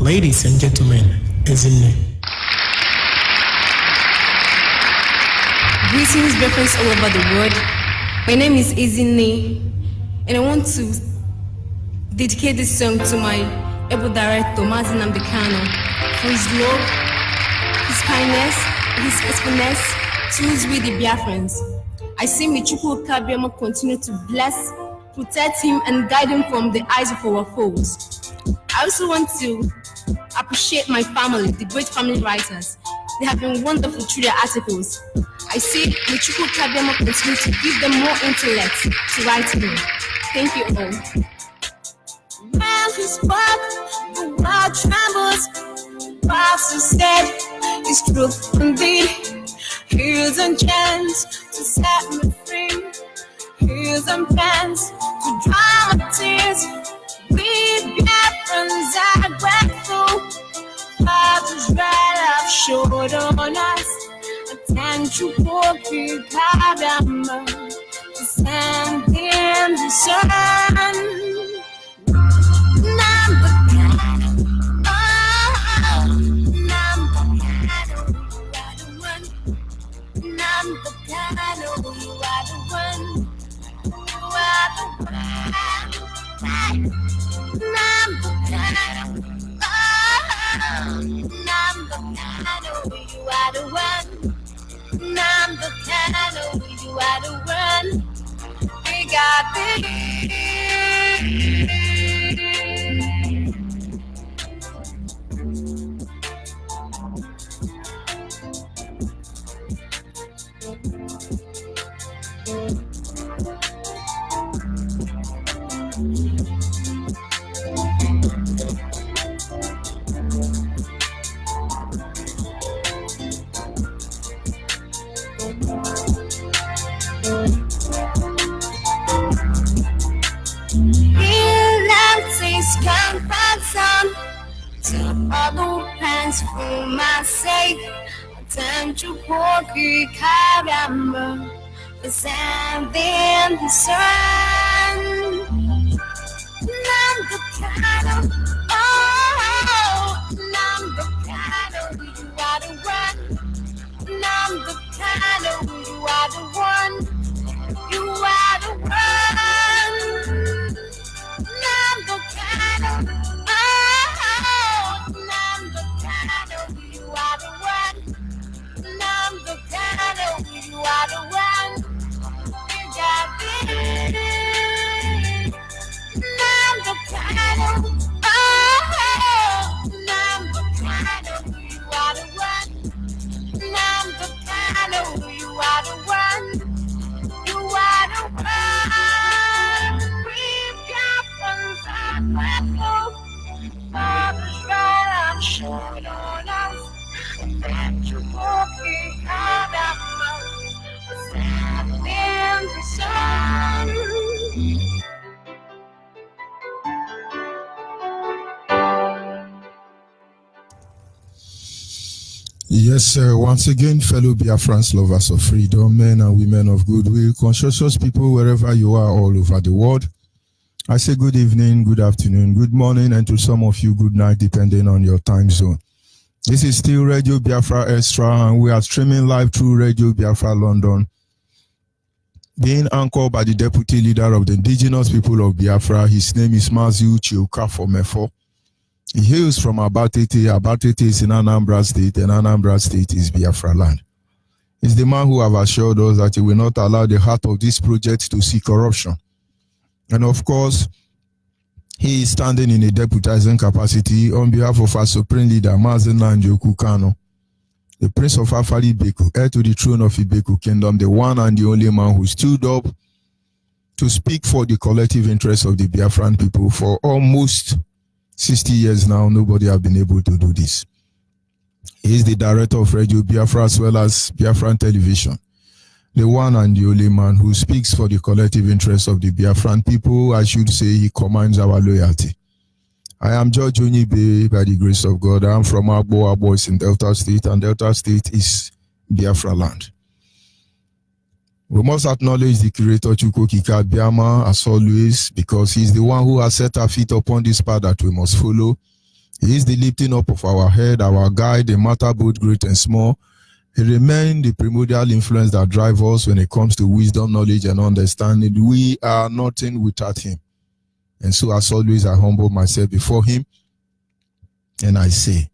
Ladies and gentlemen, Ezinne. Greetings, Biafrans all over the world. My name is Ezinne, and I want to dedicate this song to my able director, Martin Amdekano, for his love, his kindness, his faithfulness towards we the Biafrans. I say may Chukwu Kabiama continue to bless, protect him, and guide him from the eyes of our foes. I also want to appreciate my family, the great family writers. They have been wonderful through their articles. I say may Chukwu Kabiama continue to give them more intellect to write them. Thank you all. When he spoke, the world trembles. Pastor said, it's truth indeed. Here's a chance to set me free. Here's a chance to dry my tears. We Biafrans are grateful. Father's right have showed on us. Attention for the Kadama to stand in the sun. For my sake, attention for the Kadama, the sand in the sun. Number kind oh, number kind you are the one. Number kind you are the one. You are the one. Number kind Yes, sir. Once again, fellow Biafrans, lovers of freedom, men and women of goodwill, conscientious people wherever you are all over the world, I say good evening, good afternoon, good morning, and to some of you, good night, depending on your time zone. This is still Radio Biafra Extra, and we are streaming live through Radio Biafra London, being anchored by the Deputy Leader of the Indigenous People of Biafra. His name is Maziu Chiukafomefo. He hails from Abatete. Abatete is in Anambra State, and Anambra State is Biafra land. He's the man who have assured us that he will not allow the heart of this project to see corruption. And of course, he is standing in a deputizing capacity on behalf of our Supreme Leader, Mazen Nanjoku Kano, the Prince of Afari Beku, heir to the throne of Ibeku Kingdom, the one and the only man who stood up to speak for the collective interests of the Biafran people for almost 60 years now. Nobody have been able to do this. He is the director of Radio Biafra as well as Biafran Television, the one and the only man who speaks for the collective interests of the Biafran people. I should say he commands our loyalty. I am George Onyibe, by the grace of God. I am from Agbo. Agbo is in Delta State, and Delta State is Biafra land. We must acknowledge the Creator Chukwukika Biama as always, because he's the one who has set our feet upon this path that we must follow. He is the lifting up of our head, our guide, in matter both great and small. He remains the primordial influence that drives us when it comes to wisdom, knowledge, and understanding. We are nothing without him. And so, as always, I humble myself before him and I say,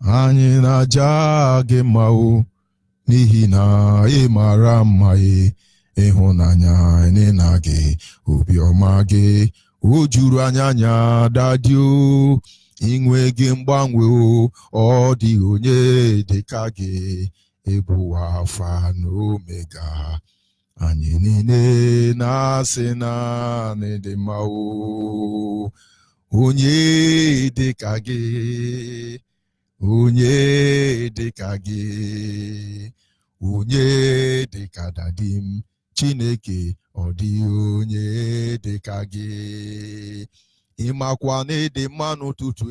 Anyị na-aja gị mma o, n'ihi na ị mara mma ịhụnanya na gị, obiọma gị, o juru anya dadi o, inwe gị mgbanwe o, ọ dị onye dịka gị, ebu Alfa na Omega. Anyị niile na-asị na dị mma o, onye dịka gị, onye dịka gị, onye dịka dadi m, Chineke ọ dị onye dịka gị. Ịmakwa na ịdị mma n'ụtụtụ,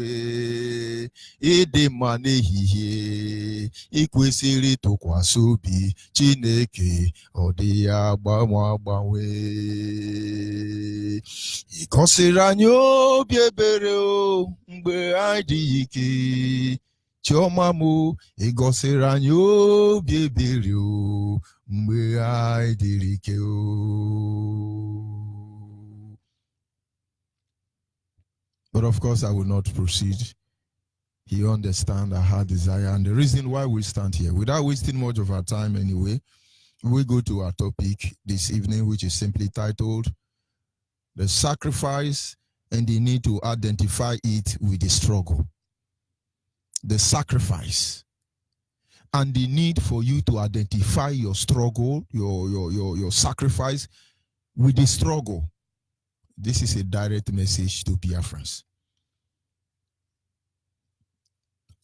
ịdị mma n'ehihie, ikwesịrị tụkwasị obi, Chineke ọ dị ya agbanwe. Ị gosiri anyị obi ebere o mgbe anyị dị ike, Chiọma m, ị gosiri anyị obi ebere o mgbe anyị dịrị ike o. But of course, I will not proceed. He understands our heart desire and the reason why we stand here. Without wasting much of our time anyway, we go to our topic this evening, which is simply titled, The Sacrifice and the Need to Identify It with the Struggle. The sacrifice and the need for you to identify your struggle, your sacrifice with the struggle. This is a direct message to Biafrans.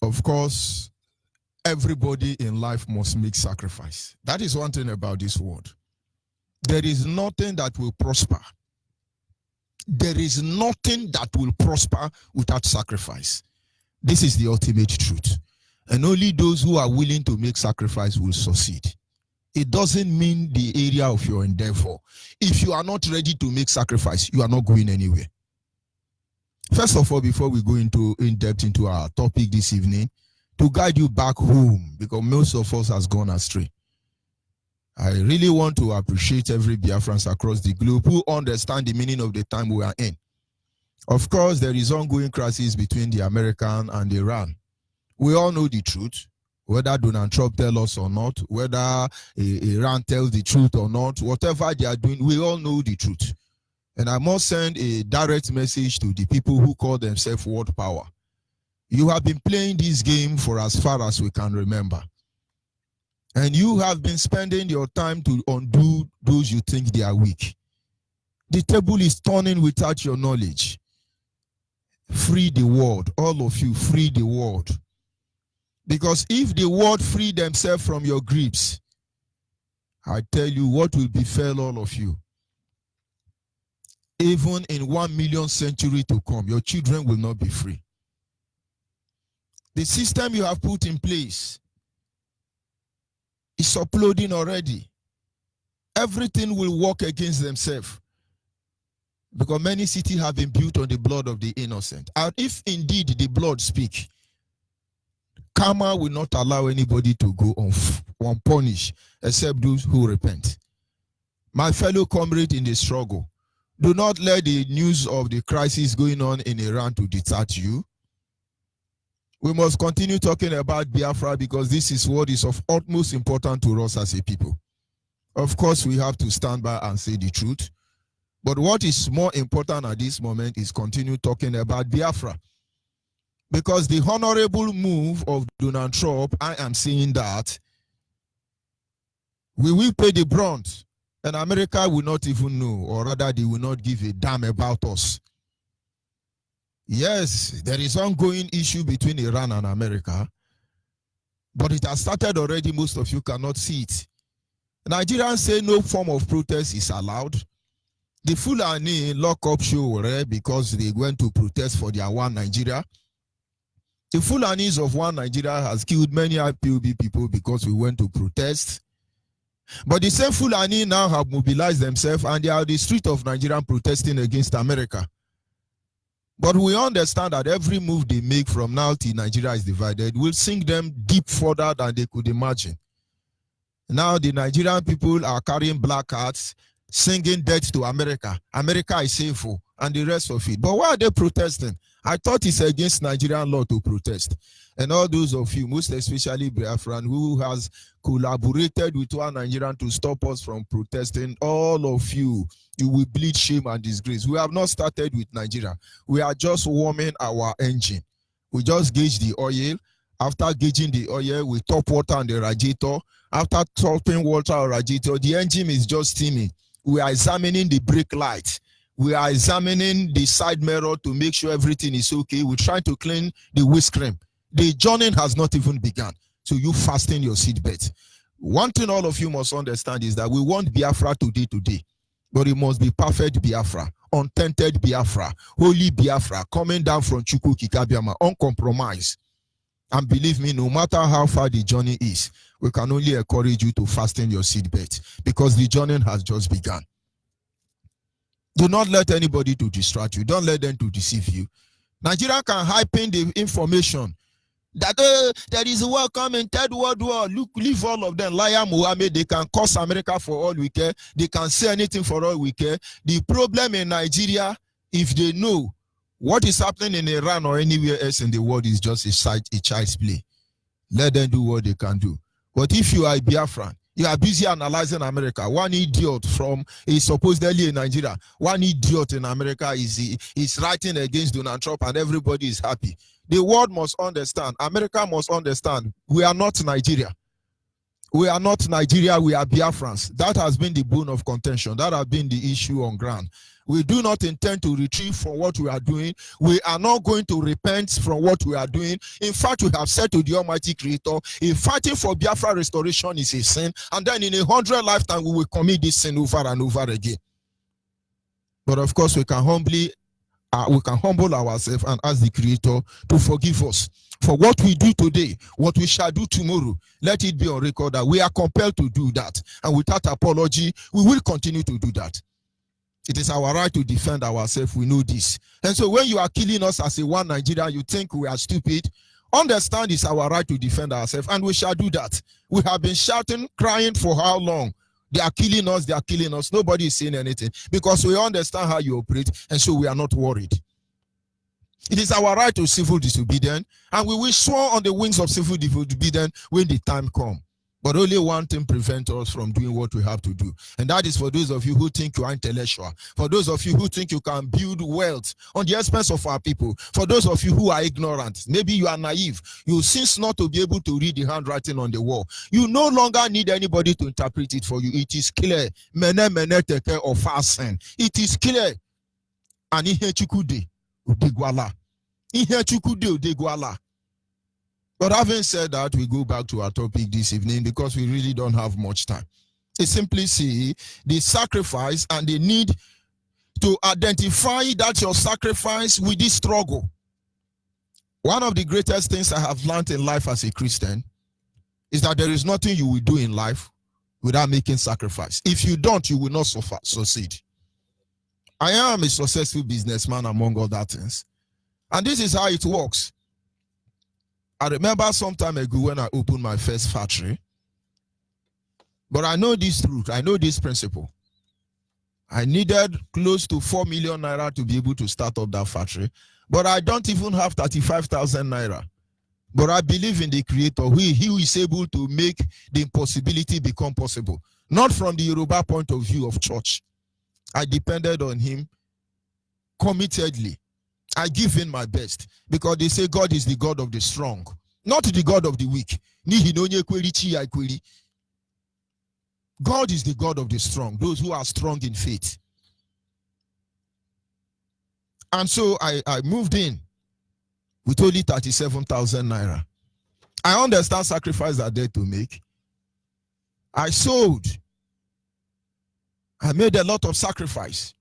Of course, everybody in life must make sacrifice. That is one thing about this world. There is nothing that will prosper. There is nothing that will prosper without sacrifice. This is the ultimate truth. And only those who are willing to make sacrifice will succeed. It doesn't mean the area of your endeavor. If you are not ready to make sacrifice, you are not going anywhere. First of all, before we go in depth into our topic this evening, to guide you back home, because most of us has gone astray, I really want to appreciate every Biafrans across the globe who understand the meaning of the time we are in. Of course, there is ongoing crisis between the American and Iran. We all know the truth. Whether Donald Trump tells us or not, whether Iran tells the truth or not, whatever they are doing, we all know the truth. And I must send a direct message to the people who call themselves world power. You have been playing this game for as far as we can remember. And you have been spending your time to undo those you think they are weak. The table is turning without your knowledge. Free the world, all of you, free the world. Because if the world free themselves from your grips, I tell you what will befall all of you. Even in 1 million century to come, your children will not be free. The system you have put in place is uploading already. Everything will work against themselves. Because many cities have been built on the blood of the innocent. And if indeed the blood speak, karma will not allow anybody to go unpunished except those who repent. My fellow comrade in the struggle, do not let the news of the crisis going on in Iran to deter you. We must continue talking about Biafra because this is what is of utmost importance to us as a people. Of course, we have to stand by and say the truth. But what is more important at this moment is continue talking about Biafra. Because the honorable move of Donald Trump, I am saying that we will pay the brunt, and America will not even know, or rather they will not give a damn about us. Yes, there is ongoing issue between Iran and America, but it has started already. Most of you cannot see it. Nigerians say no form of protest is allowed. The Fulani lock up Showore because they went to protest for their One Nigeria. The Fulanis of One Nigeria has killed many IPOB people because we went to protest. But the same Fulani now have mobilized themselves and they are on the street of Nigeria protesting against America. But we understand that every move they make from now till Nigeria is divided will sink them deep further than they could imagine. Now the Nigerian people are carrying black cards, singing death to America. America is sinful, and the rest of it. But why are they protesting? I thought it's against Nigerian law to protest. And all those of you, most especially Biafran, who has collaborated with one Nigerian to stop us from protesting, all of you, you will bleed shame and disgrace. We have not started with Nigeria. We are just warming our engine. We just gauge the oil. After gauging the oil, we top water on the radiator. After topping water on radiator, the engine is just steaming. We are examining the brake light. We are examining the side mirror to make sure everything is okay. We're trying to clean the windscreen. The journey has not even begun. So you fasten your seatbelt. One thing all of you must understand is that we want Biafra today. But it must be perfect Biafra, untainted Biafra, holy Biafra, coming down from Chukwu Kikabiama, uncompromised. And believe me, no matter how far the journey is, we can only encourage you to fasten your seatbelt because the journey has just begun. Do not let anybody to distract you. Don't let them to deceive you. Nigeria can hype in the information that there is a war coming, third world war. Look, leave all of them. Liar Muhammad, they can curse America for all we care. They can say anything for all we care. The problem in Nigeria, if they know what is happening in Iran or anywhere else in the world, is just a child's play. Let them do what they can do. But if you are a Biafran, you are busy analyzing America. One idiot is supposedly in Nigeria. One idiot in America is writing against Donald Trump and everybody is happy. The world must understand. America must understand. We are not Nigeria. We are not Nigeria. We are Biafrans. That has been the bone of contention. That has been the issue on ground. We do not intend to retreat from what we are doing. We are not going to repent from what we are doing. In fact, we have said to the Almighty Creator, if fighting for Biafra restoration is a sin, and then in 100 lifetimes we will commit this sin over and over again. But of course, we can humble ourselves and ask the Creator to forgive us for what we do today, what we shall do tomorrow. Let it be on record that we are compelled to do that. And without apology, we will continue to do that. It is our right to defend ourselves. We know this. And so when you are killing us as a one Nigeria, you think we are stupid. Understand it's our right to defend ourselves, and we shall do that. We have been shouting, crying for how long? They are killing us, they are killing us. Nobody is saying anything because we understand how you operate, and so we are not worried. It is our right to civil disobedience, and we will soar on the wings of civil disobedience when the time comes. But only one thing prevents us from doing what we have to do. And that is for those of you who think you are intellectual. For those of you who think you can build wealth on the expense of our people. For those of you who are ignorant. Maybe you are naive. You seem not to be able to read the handwriting on the wall. You no longer need anybody to interpret it for you. It is clear. Mene mene teke or fasten. It is clear. And ihe chukude udegwala. Ihe chukude udegwala. But having said that, we go back to our topic this evening because we really don't have much time. I simply see the sacrifice and the need to identify that your sacrifice with this struggle. One of the greatest things I have learned in life as a Christian is that there is nothing you will do in life without making sacrifice. If you don't, you will not succeed. I am a successful businessman among other things. And this is how it works. I remember some time ago when I opened my first factory. But I know this truth. I know this principle. I needed close to 4 million naira to be able to start up that factory. But I don't even have 35,000 naira. But I believe in the Creator. He who is able to make the impossibility become possible. Not from the Yoruba point of view of church. I depended on him committedly. I give in my best because they say God is the God of the strong, not the God of the weak. God is the God of the strong, those who are strong in faith. And so I moved in with only 37,000 naira. I understand sacrifice are there to make. I sold. I made a lot of sacrifice.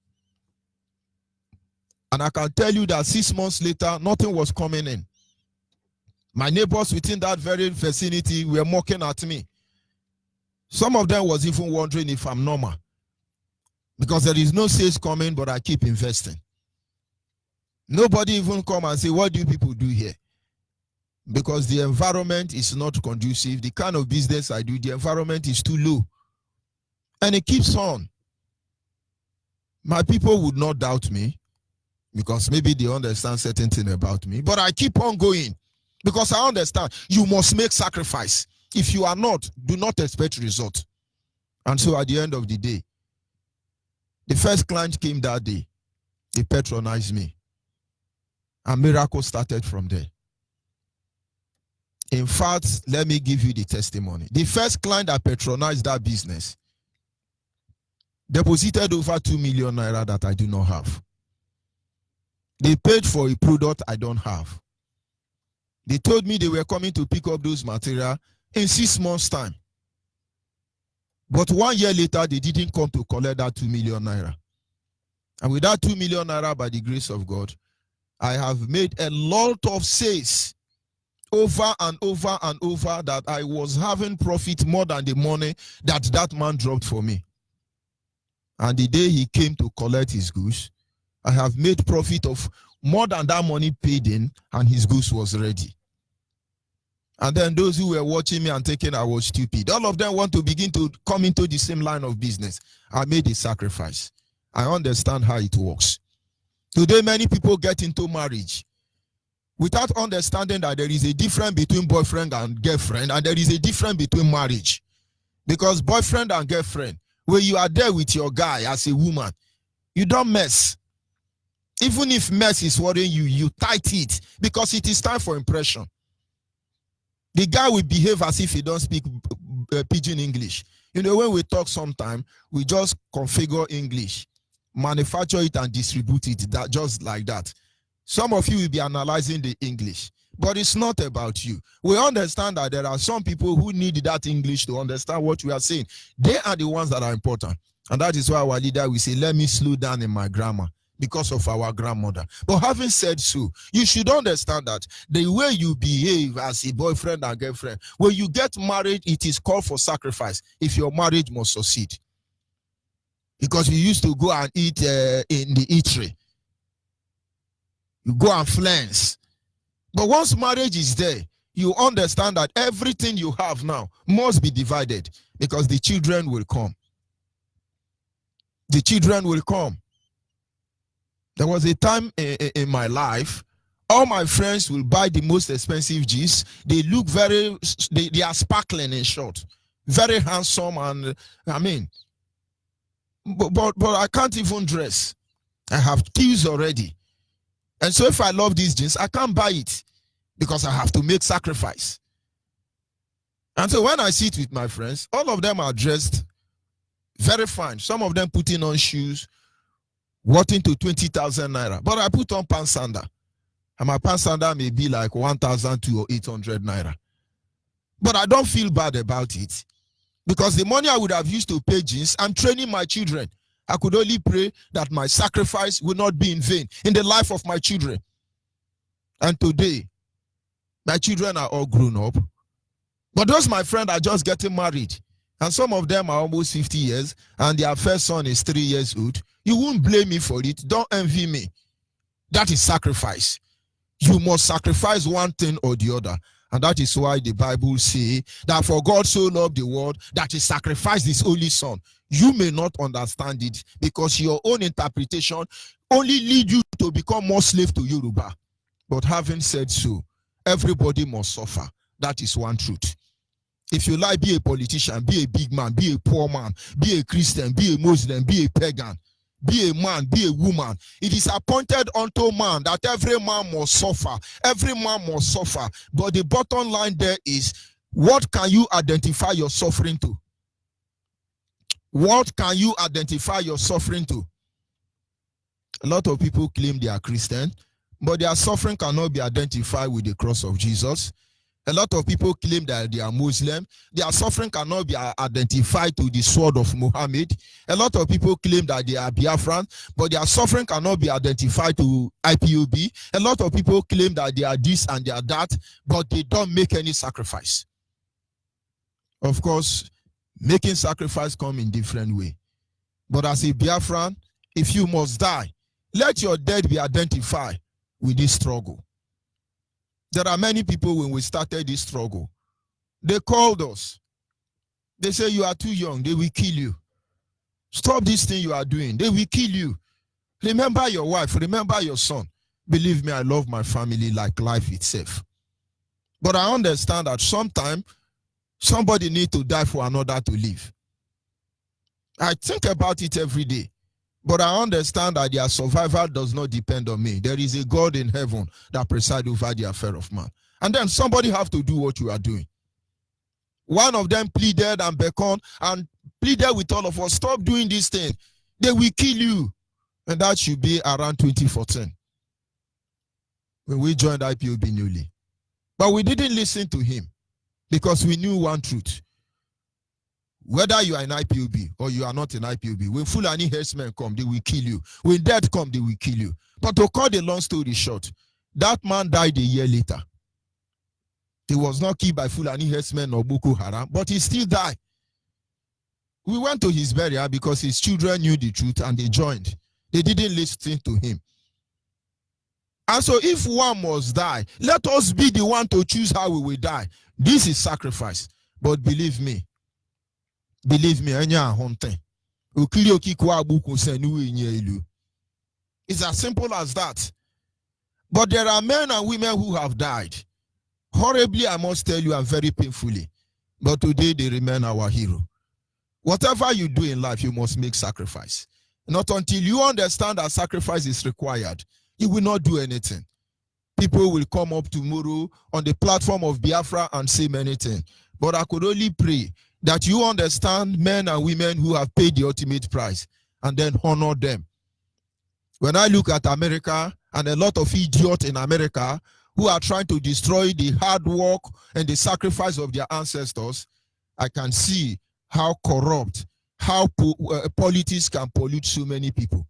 And I can tell you that 6 months later, nothing was coming in. My neighbors within that very vicinity were mocking at me. Some of them was even wondering if I'm normal. Because there is no sales coming, but I keep investing. Nobody even come and say, what do you people do here? Because the environment is not conducive. The kind of business I do, the environment is too low. And it keeps on. My people would not doubt me because maybe they understand certain things about me. But I keep on going because I understand you must make sacrifice. If you are not, do not expect result. And so at the end of the day, the first client came that day. They patronized me. And miracle started from there. In fact, let me give you the testimony. The first client that patronized that business deposited over 2 million naira that I do not have. They paid for a product I don't have. They told me they were coming to pick up those material in 6 months' time. But 1 year later, they didn't come to collect that 2 million naira. And with that 2 million naira, by the grace of God, I have made a lot of sales over and over and over that I was having profit more than the money that man dropped for me. And the day he came to collect his goods, I have made profit of more than that money paid in, and his goods was ready. And then those who were watching me and thinking I was stupid, all of them want to begin to come into the same line of business. I made a sacrifice. I understand how it works. Today, many people get into marriage without understanding that there is a difference between boyfriend and girlfriend, and there is a difference between marriage. Because boyfriend and girlfriend, when you are there with your guy as a woman, you don't mess. Even if mess is worrying you, you tight it because it is time for impression. The guy will behave as if he don't speak pidgin English. You know, when we talk sometime, we just configure English, manufacture it and distribute it just like that. Some of you will be analyzing the English, but it's not about you. We understand that there are some people who need that English to understand what we are saying. They are the ones that are important. And that is why our leader will say, let me slow down in my grammar because of our grandmother. But having said so, you should understand that the way you behave as a boyfriend and girlfriend, when you get married, it is called for sacrifice if your marriage must succeed. Because we used to go and eat in the eatery. You go and flex. But once marriage is there, you understand that everything you have now must be divided because the children will come. The children will come. There was a time in my life, all my friends will buy the most expensive jeans. They look they are sparkling in short, very handsome, and I mean, but I can't even dress. I have kids already. And so if I love these jeans, I can't buy it because I have to make sacrifice. And so when I sit with my friends, all of them are dressed very fine. Some of them putting on shoes worth into 20,000 naira. But I put on pants sandal. And my pants sandal may be like 1,200 or 800 naira. But I don't feel bad about it. Because the money I would have used to pay jeans, I'm training my children. I could only pray that my sacrifice will not be in vain in the life of my children. And today, my children are all grown up. But those my friends are just getting married. And some of them are almost 50 years, and their first son is 3 years old. You won't blame me for it. Don't envy me. That is sacrifice. You must sacrifice one thing or the other. And that is why the Bible says that for God so loved the world that he sacrificed his only son. You may not understand it because your own interpretation only leads you to become more slave to Yoruba. But having said so, everybody must suffer. That is one truth. If you like, be a politician, be a big man, be a poor man, be a Christian, be a Muslim, be a pagan, be a man, be a woman. It is appointed unto man that every man must suffer. Every man must suffer. But the bottom line there is, what can you identify your suffering to? What can you identify your suffering to? A lot of people claim they are Christian, but their suffering cannot be identified with the cross of Jesus. A lot of people claim that they are Muslim. Their suffering cannot be identified to the sword of Muhammad. A lot of people claim that they are Biafran, but their suffering cannot be identified to IPOB. A lot of people claim that they are this and they are that, but they don't make any sacrifice. Of course, making sacrifice come in different way. But as a Biafran, if you must die, let your death be identified with this struggle. There are many people when we started this struggle, they called us. They say, you are too young, they will kill you. Stop this thing you are doing, they will kill you. Remember your wife, remember your son. Believe me, I love my family like life itself. But I understand that sometimes somebody needs to die for another to live. I think about it every day. But I understand that their survival does not depend on me. There is a God in heaven that presides over the affair of man. And then somebody have to do what you are doing. One of them pleaded and beckoned and pleaded with all of us, stop doing this thing. They will kill you. And that should be around 2014 when we joined IPOB newly. But we didn't listen to him because we knew one truth. Whether you are in IPOB or you are not in IPOB, when Fulani herdsmen come, they will kill you. When death come, they will kill you. But to cut the long story short, that man died a year later. He was not killed by Fulani herdsmen or Boko Haram, but he still died. We went to his burial because his children knew the truth and they joined. They didn't listen to him. And so if one must die, let us be the one to choose how we will die. This is sacrifice. But believe me, it's as simple as that. But there are men and women who have died. Horribly, I must tell you, and very painfully. But today they remain our hero. Whatever you do in life, you must make sacrifice. Not until you understand that sacrifice is required, you will not do anything. People will come up tomorrow on the platform of Biafra and say many things. But I could only pray that you understand men and women who have paid the ultimate price and then honor them. When I look at America and a lot of idiots in America who are trying to destroy the hard work and the sacrifice of their ancestors, I can see how corrupt, how politics can pollute so many people.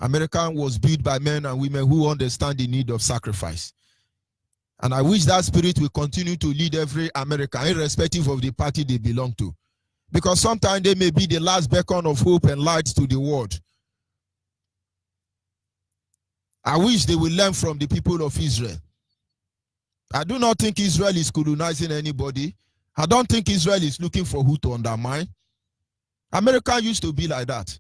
America was built by men and women who understand the need of sacrifice. And I wish that spirit will continue to lead every American, irrespective of the party they belong to. Because sometimes they may be the last beacon of hope and light to the world. I wish they will learn from the people of Israel. I do not think Israel is colonizing anybody. I don't think Israel is looking for who to undermine. America used to be like that.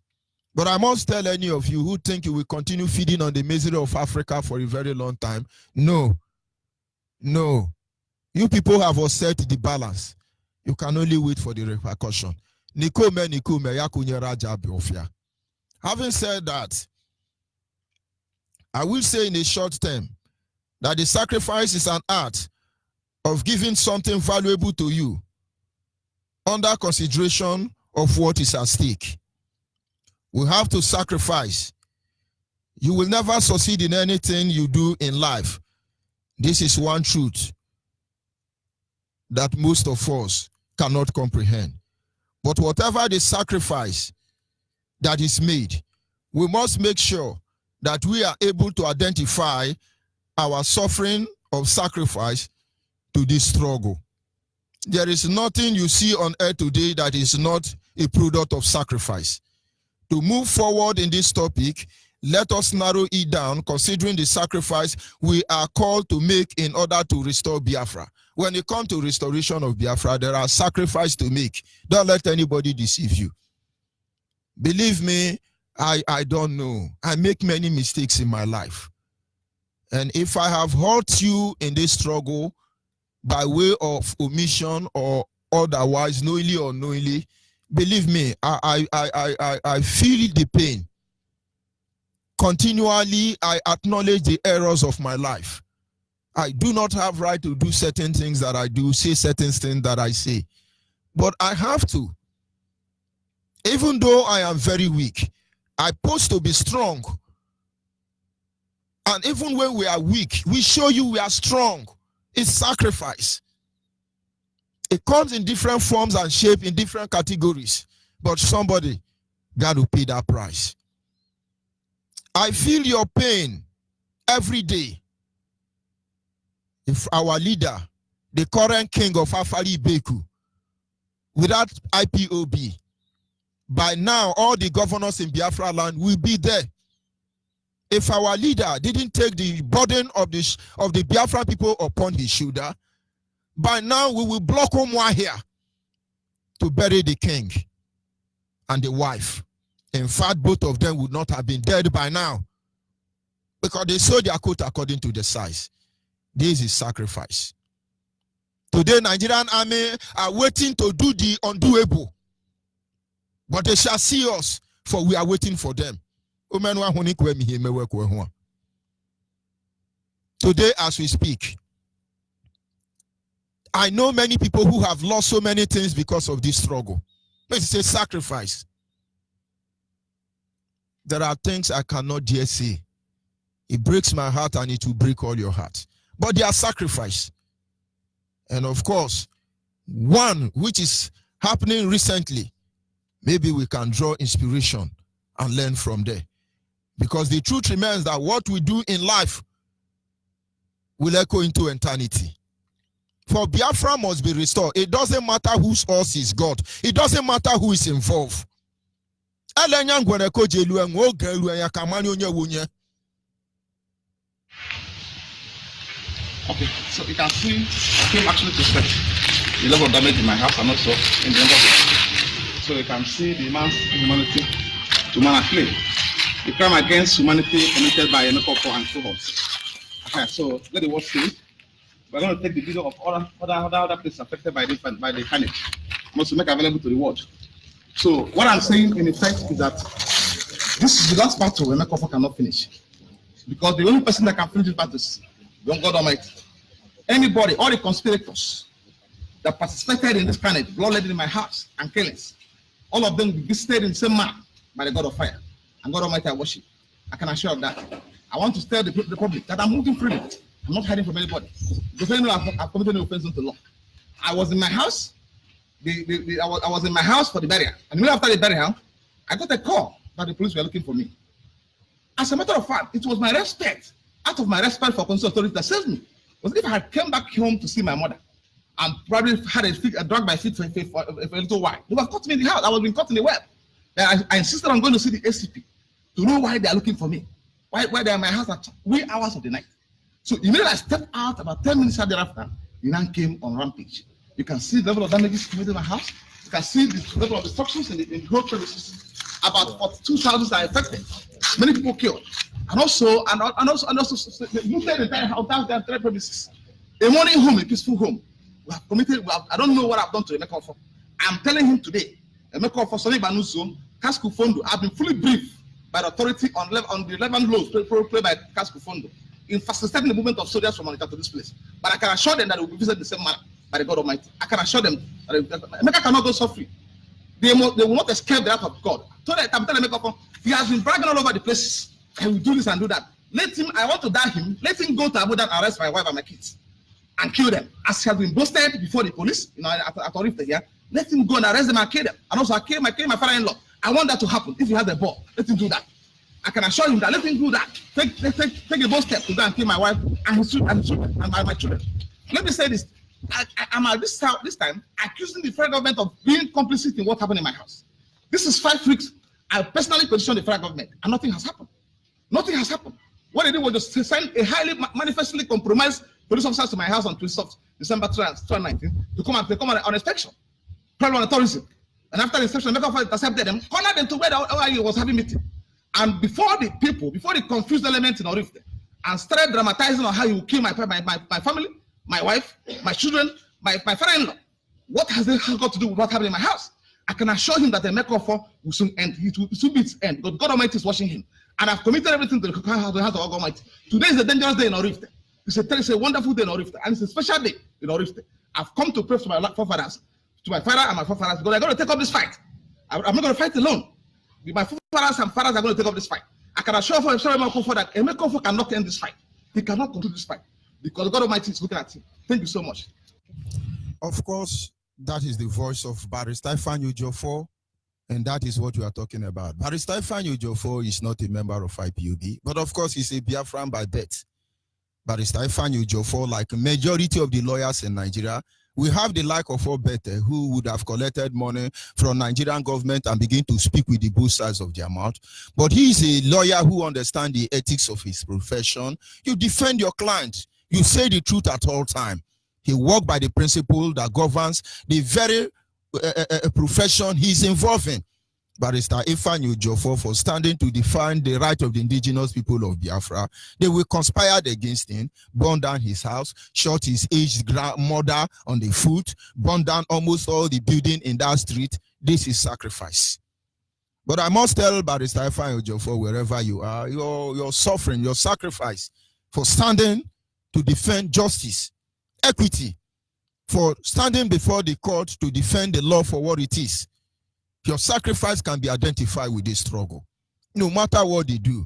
But I must tell any of you who think you will continue feeding on the misery of Africa for a very long time, no. No. You people have upset the balance. You can only wait for the repercussion. Having said that, I will say in a short term that the sacrifice is an art of giving something valuable to you under consideration of what is at stake. We have to sacrifice. You will never succeed in anything you do in life. This is one truth that most of us cannot comprehend. But whatever the sacrifice that is made, we must make sure that we are able to identify our suffering of sacrifice to this struggle. There is nothing you see on earth today that is not a product of sacrifice. To move forward in this topic, let us narrow it down considering the sacrifice we are called to make in order to restore Biafra. When it comes to restoration of Biafra, there are sacrifices to make. Don't let anybody deceive you. Believe me, I don't know. I make many mistakes in my life. And if I have hurt you in this struggle by way of omission or otherwise, knowingly or unknowingly, believe me, I feel the pain. Continually, I acknowledge the errors of my life. I do not have right to do certain things that I do, say certain things that I say. But I have to. Even though I am very weak, I'm supposed to be strong. And even when we are weak, we show you we are strong. It's sacrifice. It comes in different forms and shape in different categories. But somebody got to pay that price. I feel your pain every day. If our leader, the current king of Afari Beku, without IPOB, by now all the governors in Biafra land will be there. If our leader didn't take the burden of the Biafra people upon his shoulder, by now we will block Omwa here to bury the king and the wife. In fact, both of them would not have been dead by now because they sold their coat according to the size. This is sacrifice. Today, Nigerian army are waiting to do the undoable, but they shall see us, for we are waiting for them. Today, as we speak, I know many people who have lost so many things because of this struggle. It's a sacrifice. There are things I cannot dare say. It breaks my heart and it will break all your heart. But they are sacrifice. And of course, one which is happening recently, maybe we can draw inspiration and learn from there. Because the truth remains that what we do in life will echo into eternity. For Biafra must be restored. It doesn't matter whose horse is God. It doesn't matter who is involved. Okay, so you can see I came actually to check the level of damage in my house and also in the environment. So you can see the man's inhumanity to man at play. The crime against humanity committed by Emeka and cohorts. Okay, so let the word say. We're going to take the video of other places affected by the carnage. Must to make available to the world. So what I'm saying in effect is that this is the last battle Emeka cannot finish. Because the only person that can finish this battle is God Almighty. Anybody, all the conspirators that participated in this carnage, blood in my house and killings, all of them will be visited in the same manner by the God of fire. And God Almighty I worship. I can assure of that. I want to tell the public that I'm moving freely. I'm not hiding from anybody. Because I've committed no offense to the law. I was in my house. I was in my house for the burial. And immediately after the burial, I got a call that the police were looking for me. As a matter of fact, it was my respect, out of my respect for constitutional authority that saved me. Was if I had come back home to see my mother and probably had a drag my feet for a little while, they would have caught me in the house. I was being caught in the web. I insisted on going to see the ACP to know why they are looking for me. Why they are in my house at wee hours of the night. So immediately I stepped out, about 10 minutes thereafter, the man came on rampage. You can see the level of damages committed in my house. You can see the level of destructions in the whole premises. About 42,000 are affected. Many people killed. And also looted the entire premises. A morning home, a peaceful home. We have committed. I don't know what I've done to Emeka for. I'm telling him today, Emeka for Sonny Banuzo, Casco Fondo, I've been fully briefed by the authority on the 11 laws played by Casco Fondo in facilitating the movement of soldiers from Monica to this place. But I can assure them that they will be visited the same manner by the God Almighty. I can assure them that Emeka cannot go so free. They will not escape the wrath of God. So that I'm telling Emeka, he has been bragging all over the places. I will do this and do that. Let him, I want to die him. Let him go to Abuja and arrest my wife and my kids and kill them. As he has been boasted before the police, at Orifte here, let him go and arrest them and kill them. And also, I kill my father-in-law. I want that to happen. If he has a ball, let him do that. I can assure him that let him do that. Take a bold step to go and kill my wife and his children and my children. Let me say this. I'm at this time accusing the federal government of being complicit in what happened in my house. This is 5 weeks. I personally petitioned the federal government and nothing has happened. Nothing has happened. What they did was just send a highly manifestly compromised police officers to my house on 26th December 2019 to come on inspection. Problem on tourism. And after the inspection, Emeka intercepted them, cornered them to where the OIU was having meeting. And before the confused elements in Orifte, and started dramatizing on how he will kill my family, my wife, my children, my father-in-law. What has it got to do with what happened in my house? I can assure him that the Emeka will soon end. It will soon be its end because God Almighty is watching him. And I've committed everything to the hands of God Almighty. Today is a dangerous day in Orifte. It's a wonderful day in Orifte. And it's a special day in Orifte. I've come to pray to my forefathers, to my father and my forefathers, because they're going to take up this fight. I'm not going to fight alone. My forefathers and fathers are going to take up this fight. I can assure Emeka that Emeka cannot end this fight. He cannot conclude this fight because God Almighty is looking at him. Thank you so much. Of course, that is the voice of Barrister Ifeanyi Ejiofor, and that is what we are talking about. Barrister Ifeanyi Ejiofor is not a member of IPOB, but of course he's a Biafran by birth. Barrister Ifeanyi Ejiofor, like majority of the lawyers in Nigeria, We have the like of Obete, who would have collected money from Nigerian government and begin to speak with the both sides of their mouth. But he is a lawyer who understands the ethics of his profession. You defend your client. You say the truth at all times. He works by the principle that governs the very profession he's involved in. Barrister Ifeanyi Ejiofor, for standing to defend the right of the indigenous people of Biafra. They will conspire against him, burn down his house, shot his aged grandmother on the foot, burn down almost all the building in that street. This is sacrifice. But I must tell Barrister Ifeanyi Ejiofor, wherever you are, your suffering, your sacrifice for standing to defend justice, equity, for standing before the court to defend the law for what it is. Your sacrifice can be identified with this struggle. No matter what they do,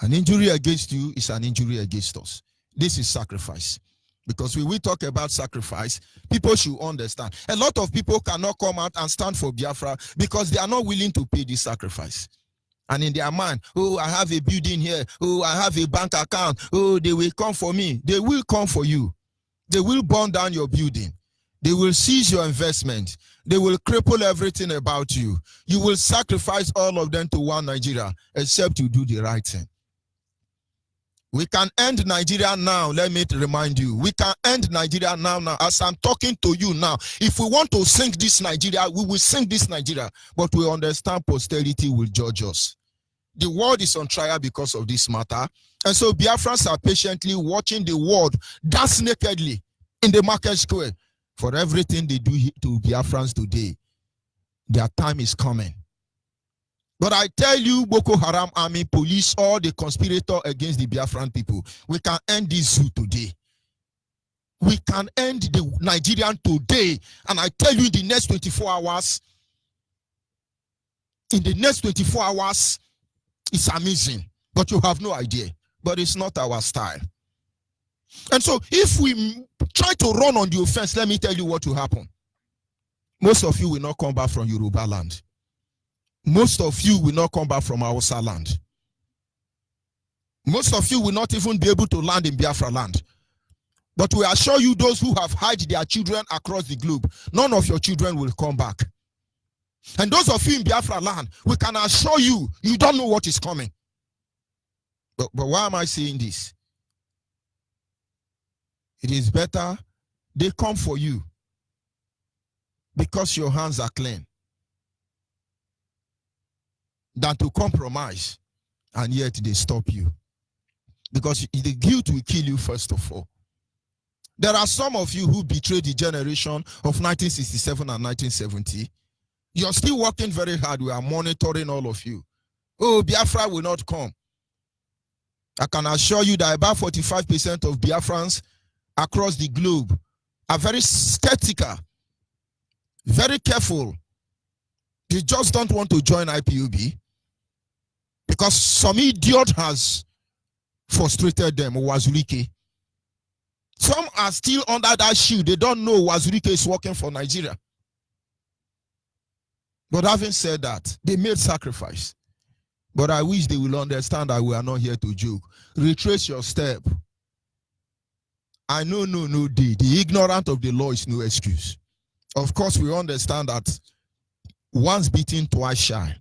an injury against you is an injury against us. This is sacrifice. Because when we talk about sacrifice, people should understand. A lot of people cannot come out and stand for Biafra because they are not willing to pay this sacrifice. And in their mind, oh, I have a building here. Oh, I have a bank account. Oh, they will come for me. They will come for you. They will burn down your building. They will seize your investment. They will cripple everything about you. You will sacrifice all of them to one Nigeria, except you do the right thing. We can end Nigeria now. Let me remind you. We can end Nigeria now. As I'm talking to you now, if we want to sink this Nigeria, we will sink this Nigeria. But we understand posterity will judge us. The world is on trial because of this matter. And so Biafrans are patiently watching the world dance nakedly in the market square. For everything they do to Biafrans today, their time is coming. But I tell you, Boko Haram army, police, all the conspirator against the Biafran people, we can end this zoo today. We can end the Nigerian today. And I tell you, in the next 24 hours, it's amazing. But you have no idea. But it's not our style. And so if we try to run on the offense, let me tell you what will happen. Most of you will not come back from Yoruba land. Most of you will not come back from Hausa land. Most of you will not even be able to land in Biafra land. But we assure you, those who have hid their children across the globe, none of your children will come back. And those of you in Biafra land, we can assure you, you don't know what is coming. But why am I saying this? It is better they come for you because your hands are clean than to compromise and yet they stop you. Because the guilt will kill you first of all. There are some of you who betrayed the generation of 1967 and 1970. You're still working very hard. We are monitoring all of you. Oh, Biafra will not come. I can assure you that about 45% of Biafrans across the globe are very skeptical, very careful. They just don't want to join IPOB because some idiot has frustrated them, Wazulike. Some are still under that shield. They don't know Wazulike is working for Nigeria. But having said that, they made sacrifice. But I wish they will understand that we are not here to joke. Retrace your step. I know no day. The ignorant of the law is no excuse. Of course, we understand that once beaten, twice shy.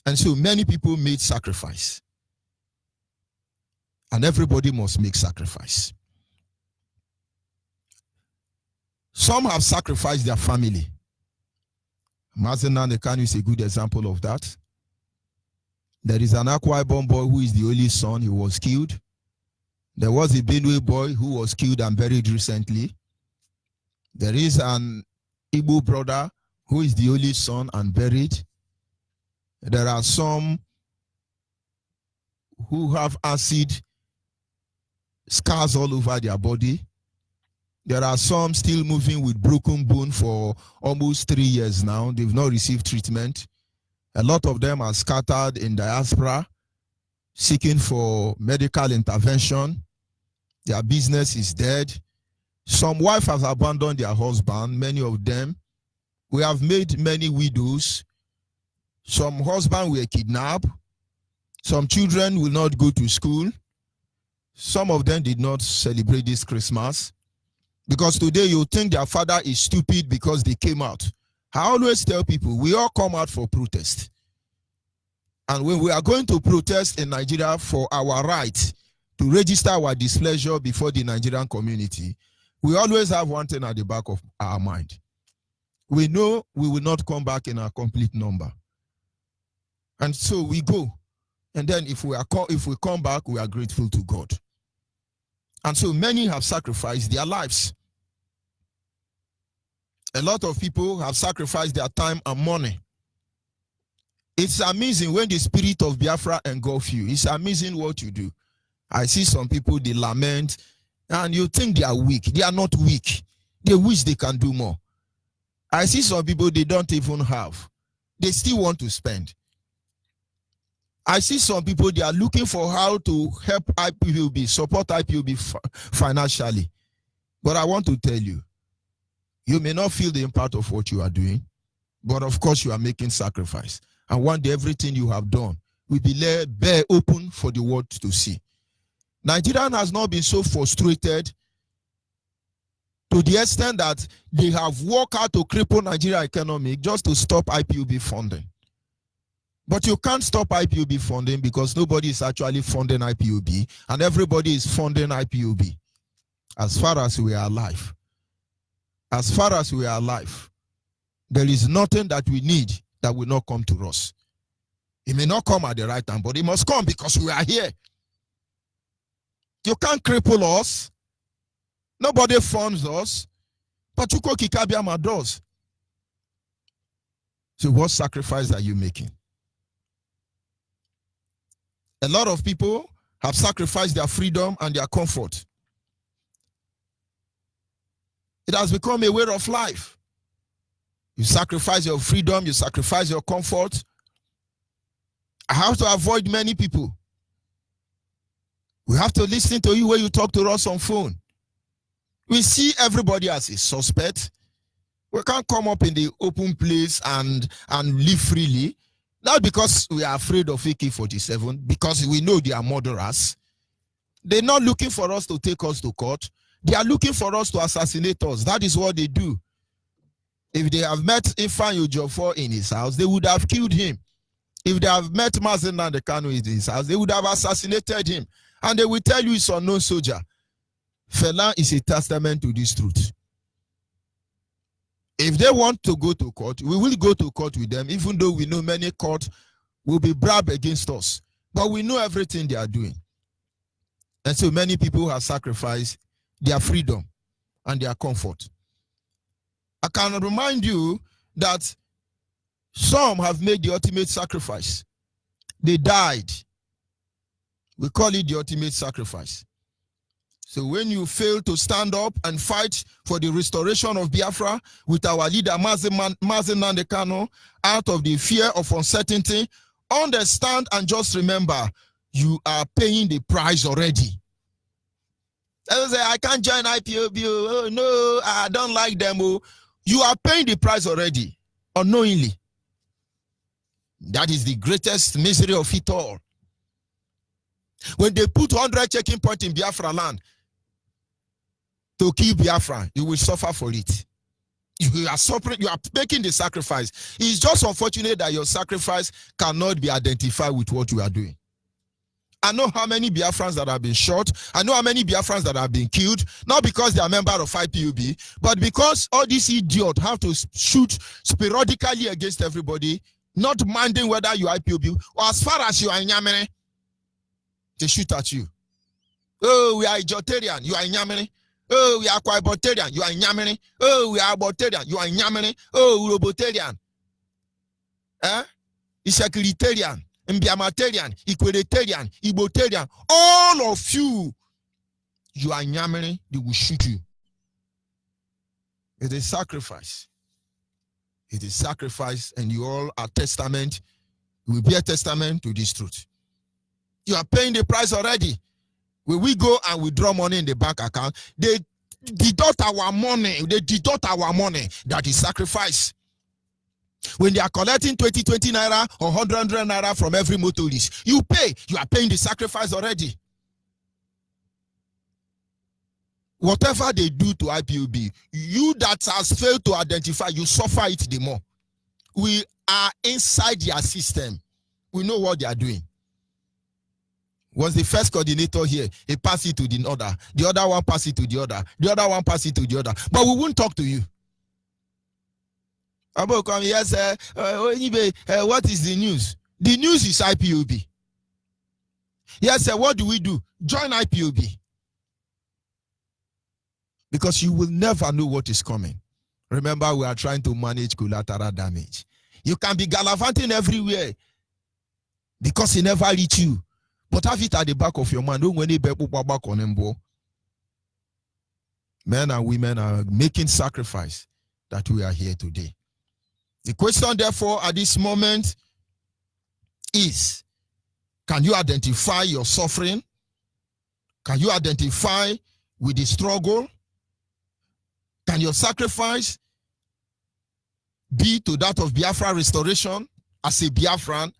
And so many people made sacrifice. And everybody must make sacrifice. Some have sacrificed their family. Mazenan Ekanu is a good example of that. There is an Akwa Ibom boy who is the only son. He was killed. There was a Benue boy who was killed and buried recently. There is an Igbo brother who is the only son and buried. There are some who have acid scars all over their body. There are some still moving with broken bone for almost 3 years now. They've not received treatment. A lot of them are scattered in diaspora, seeking for medical intervention. Their business is dead. Some wives have abandoned their husband, many of them. We have made many widows. Some husbands were kidnapped. Some children will not go to school. Some of them did not celebrate this Christmas. Because today you think their father is stupid because they came out. I always tell people, we all come out for protest. And when we are going to protest in Nigeria for our right to register our displeasure before the Nigerian community, we always have one thing at the back of our mind. We know we will not come back in a complete number. And so we go. And then if we come back, we are grateful to God. And so many have sacrificed their lives. A lot of people have sacrificed their time and money. It's amazing when the spirit of Biafra engulfs you. It's amazing what you do. I see some people, they lament, and you think they are weak. They are not weak. They wish they can do more. I see some people, they don't even have. They still want to spend. I see some people, they are looking for how to help IPOB, support IPOB financially. But I want to tell you, you may not feel the impact of what you are doing, but of course you are making sacrifice. And one day everything you have done will be laid bare open for the world to see. Nigeria has not been so frustrated to the extent that they have worked out to cripple Nigeria economy just to stop IPOB funding. But you can't stop IPOB funding because nobody is actually funding IPOB and everybody is funding IPOB as far as we are alive. As far as we are alive, there is nothing that we need that will not come to us. It may not come at the right time, but it must come because we are here. You can't cripple us. Nobody funds us. But Chuko Kikabiama does. So what sacrifice are you making? A lot of people have sacrificed their freedom and their comfort. It has become a way of life. You sacrifice your freedom, you sacrifice your comfort. I have to avoid many people. We have to listen to you when you talk to us on phone. We see everybody as a suspect. We can't come up in the open place and live freely. Not because we are afraid of AK-47, because we know they are murderers. They're not looking for us to take us to court. They are looking for us to assassinate us. That is what they do. If they have met Ifeanyi Ejiofor in his house, they would have killed him. If they have met Mazi Nnamdi Kanu in his house, they would have assassinated him. And they will tell you it's an unknown soldier. Fela is a testament to this truth. If they want to go to court, we will go to court with them, even though we know many courts will be brave against us. But we know everything they are doing. And so many people have sacrificed their freedom and their comfort. I can remind you that some have made the ultimate sacrifice. They died. We call it the ultimate sacrifice. So when you fail to stand up and fight for the restoration of Biafra with our leader Mazi Nnamdi Kanu, out of the fear of uncertainty, understand and just remember, you are paying the price already. I say, I can't join IPOB. Oh, no, I don't like them. Oh. You are paying the price already, unknowingly. That is the greatest misery of it all. When they put 100 checking points in Biafra land to kill Biafra, you will suffer for it. You are suffering, you are making the sacrifice. It's just unfortunate that your sacrifice cannot be identified with what you are doing. I know how many Biafrans that have been shot. I know how many Biafrans that have been killed, not because they are members of IPOB, but because all these idiots have to shoot sporadically against everybody, not minding whether you are IPOB or as far as you are in Yamene, they shoot at you. Oh, we are Ijotarian, you are in Yamene. Oh, we are Kwaibotarian, you are in Yamene. Oh, we are Abotarian, you are in Yamene. Oh, Urobotarian. Isakilitarian. Mbiamatarian, Equalitarian, Igbotarian, all of you, you are Nyamere, they will shoot you. It is sacrifice. It is sacrifice, and you all are testament. You will be a testament to this truth. You are paying the price already. When we go and withdraw money in the bank account, they deduct our money. They deduct our money. That is sacrifice. When they are collecting 20 naira or 100 naira from every motorist, you pay. You are paying the sacrifice already. Whatever they do to IPOB, you that has failed to identify, you suffer it the more. We are inside their system. We know what they are doing. Was the first coordinator here, he passed it to the other one passed it to the other one passed it to the other. But we won't talk to you. Yes, Onyibe, what is the news? The news is IPOB. Yes, sir, what do we do? Join IPOB. Because you will never know what is coming. Remember, we are trying to manage collateral damage. You can be gallivanting everywhere because he never reach you. But have it at the back of your mind. Men and women are making sacrifice that we are here today. The question, therefore, at this moment is, can you identify your suffering? Can you identify with the struggle? Can your sacrifice be to that of Biafra restoration as a Biafran?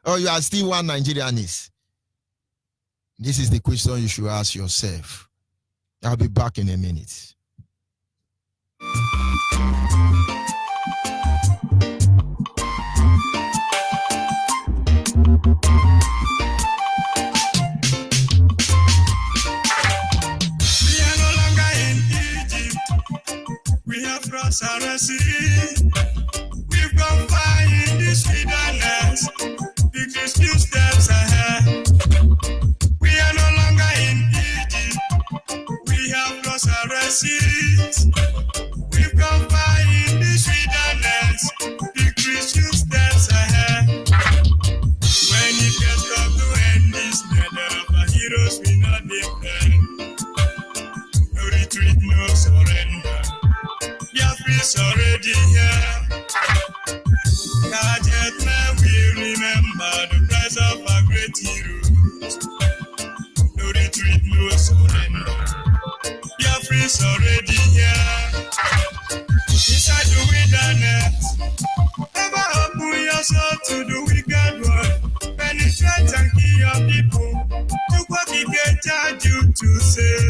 Or you are still one Nigerianese? This is the question you should ask yourself. I'll be back in a minute. We have crossed our sea. We've gone far in this wilderness. Victory's few steps ahead. We are no longer in Egypt. We have crossed our seas. We've gone far in this wilderness. Victory's few steps ahead. When it gets tough to end this nether of our heroes, we not defend. No retreat, no surrender. Biafra's already here. God yet may we remember the price of our great heroes. No retreat, no surrender. Biafra's already here. Inside the wilderness, never open your soul to the wicked one. Penetrate and kill your people. Look what he can charge you to say.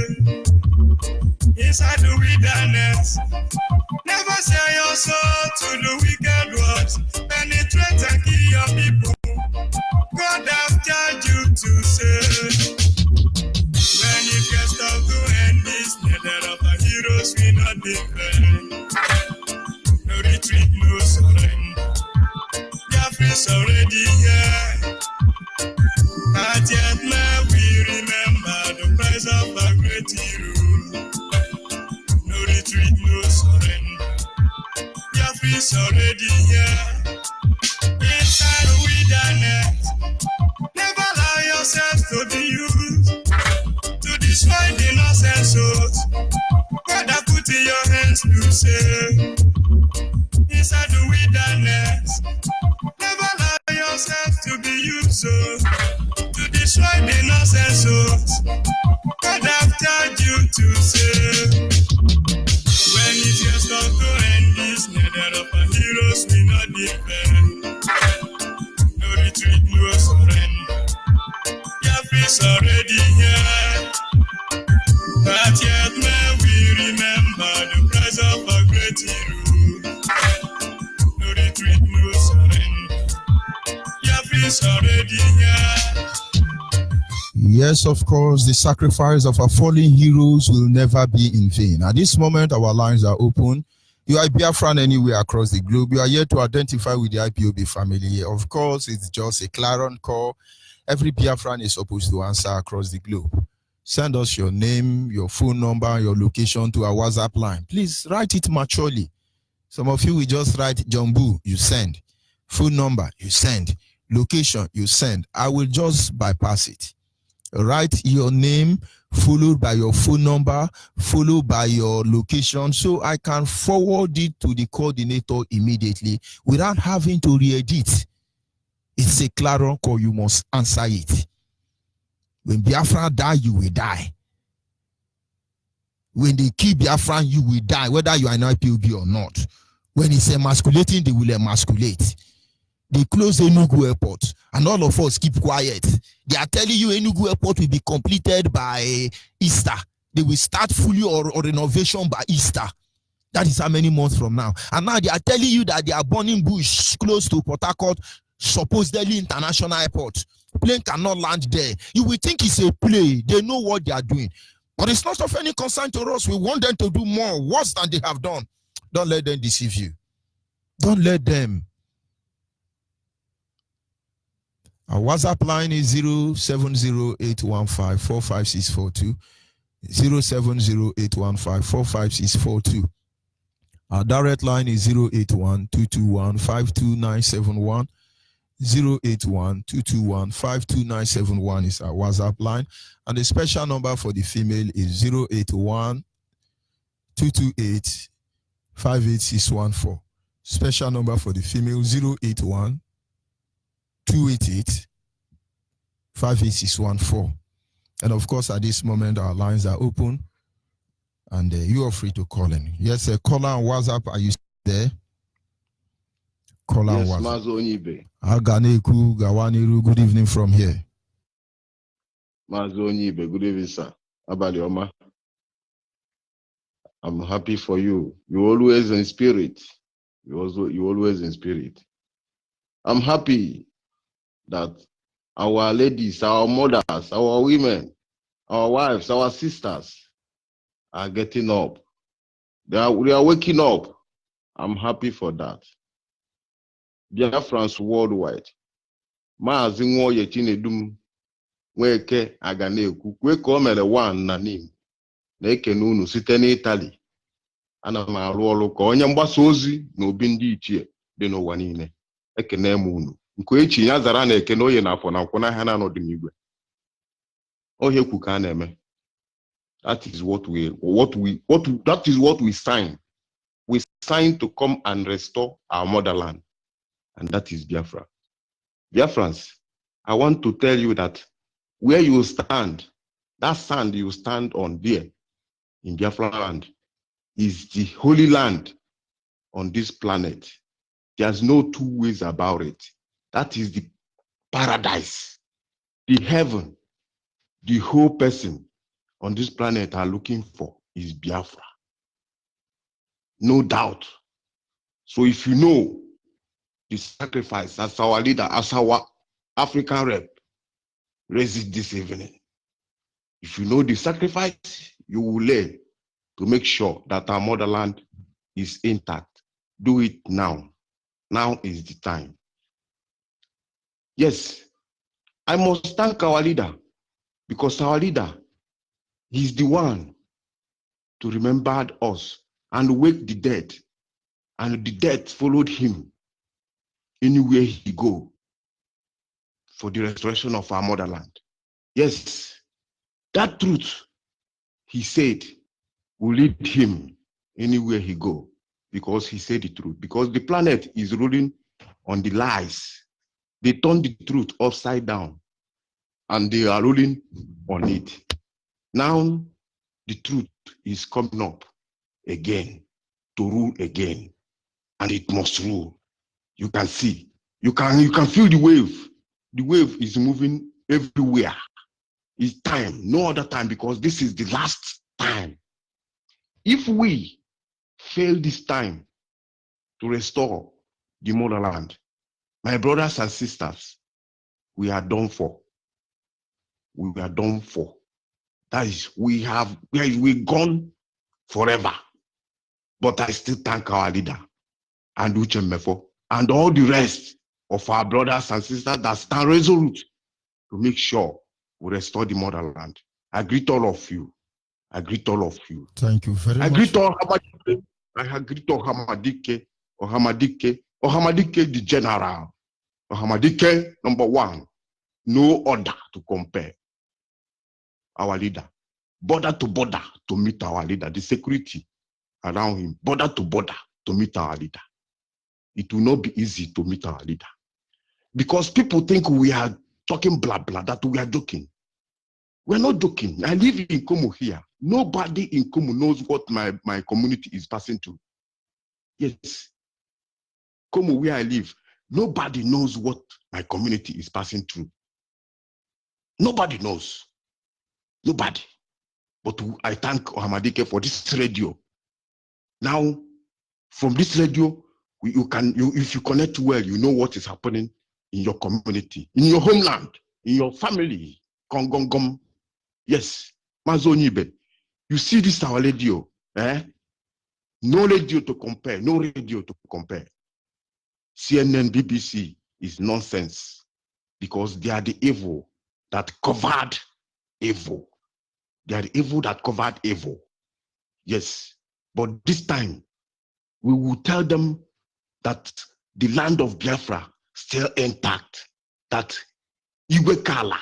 Inside the wilderness, never sell your soul to the wicked ones. Penetrate and kill your people. God have charged you to say. When it gets tough to end this nether of our heroes, we not defend. No retreat, no surrender. Biafra's already here. Not yet may we remember the price of our great heroes. No retreat, no surrender. Biafra's already here. Inside the wilderness, never allow yourself to be used to destroy the innocent souls. God have put in your hands to save. Inside the wilderness, never allow yourself to be used to destroy the innocent souls. God have charged you to save. When it gets tough to end this nether of our heroes, we not defend. No retreat, no surrender. Biafra's already here. Not yet may we remember the price of our great heroes. No retreat, no surrender. Biafra's already here. Yes, of course, the sacrifice of our fallen heroes will never be in vain. At this moment, our lines are open. You are Biafran anywhere across the globe. You are here to identify with the IPOB family. Of course, it's just a clarion call. Every Biafran is supposed to answer across the globe. Send us your name, your phone number, your location to our WhatsApp line. Please write it maturely. Some of you will just write Jumbo, you send. Phone number, you send. Location, you send. I will just bypass it. Write your name, followed by your phone number, followed by your location, so I can forward it to the coordinator immediately without having to re-edit. It's a clarion call, you must answer it. When Biafra die, you will die. When they kill Biafra, you will die, whether you are an IPOB or not. When it's emasculating, they will emasculate. They close Enugu Airport, and all of us keep quiet. They are telling you Enugu Airport will be completed by Easter. They will start fully or renovation by Easter. That is how many months from now. And now they are telling you that they are burning bush close to Port Harcourt, supposedly international airport. Plane cannot land there. You will think it's a play. They know what they are doing. But it's not of any concern to us. We want them to do more, worse than they have done. Don't let them deceive you. Don't let them. Our WhatsApp line is 07081545642. 07081545642. Our direct line is 08122152971. 08122152971 is our WhatsApp line. And the special number for the female is 08122858614. Special number for the female 08128858614. And of course, at this moment, our lines are open. And you are free to call in. Yes, caller on WhatsApp, are you there? Caller on WhatsApp. Mazo Onyibe. Aganeku Gawaniru, good evening from here. Mazo Onyibe, good evening, sir. Abali Oma. I'm happy for you. You're always in spirit. You're always in spirit. I'm happy that our ladies, our mothers, our women, our wives, our sisters are getting up. We are waking up. I'm happy for that. Biafrans worldwide. Maazi Nwoye Chinedum Nweke Aganeku kweka o mere one na nim na-ekene unu site n'Italy. Ana m arụ ọrụ ka onye mgbasa ozi na obi ndị ichie dị n'ụwa niile. Ekene m unu. Nke echi ya zara na ekene oye na afọ na nkwụ n'ahịa na anọdụ n'igwe. Ohe kwu ka a na-eme. That is what we sign. We sign to come and restore our motherland. And that is Biafra. Biafrans, I want to tell you that where you stand, that sand you stand on there in Biafra land is the holy land on this planet. There's no two ways about it. That is the paradise, the heaven, the whole person on this planet are looking for is Biafra. No doubt. So if you know the sacrifice as our leader, as our African rep, raise it this evening. If you know the sacrifice, you will lay to make sure that our motherland is intact. Do it now. Now is the time. Yes, I must thank our leader because our leader, he's the one to remember us and wake the dead, and the dead followed him anywhere he go for the restoration of our motherland. Yes, that truth, he said, will lead him anywhere he go because he said the truth. Because the planet is rolling on the lies. They turned the truth upside down and they are rolling on it. Now, the truth is coming up again to rule again, and it must rule. You can see, you can feel the wave. The wave is moving everywhere. It's time, no other time, because this is the last time. If we fail this time to restore the motherland, my brothers and sisters, we are done for. We are done for. That is, we're gone forever. But I still thank our leader and Uche Mefo and all the rest of our brothers and sisters that stand resolute to make sure we restore the motherland. I greet all of you. I greet all of you. Thank you very much. I greet all Hamadike. I greet all Hamadike the general. Hamadike number one. No order to compare. Our leader. Border to border to meet our leader. The security around him. Border to border to meet our leader. It will not be easy to meet our leader. Because people think we are talking blah blah, that we are joking. We're not joking. I live in Como here. Nobody in Como knows what my community is passing through. Yes. Como, where I live, nobody knows what my community is passing through. Nobody knows. Nobody. But I thank Ohamadike for this radio. Now, from this radio, if you connect well, you know what is happening in your community, in your homeland, in your family. Gom. Yes, Mazo Onyibe. You see this our radio, No radio to compare, no radio to compare. CNN, BBC is nonsense because they are the evil that covered evil. They are the evil that covered evil. Yes, but this time we will tell them that the land of Biafra still intact, that Iwekala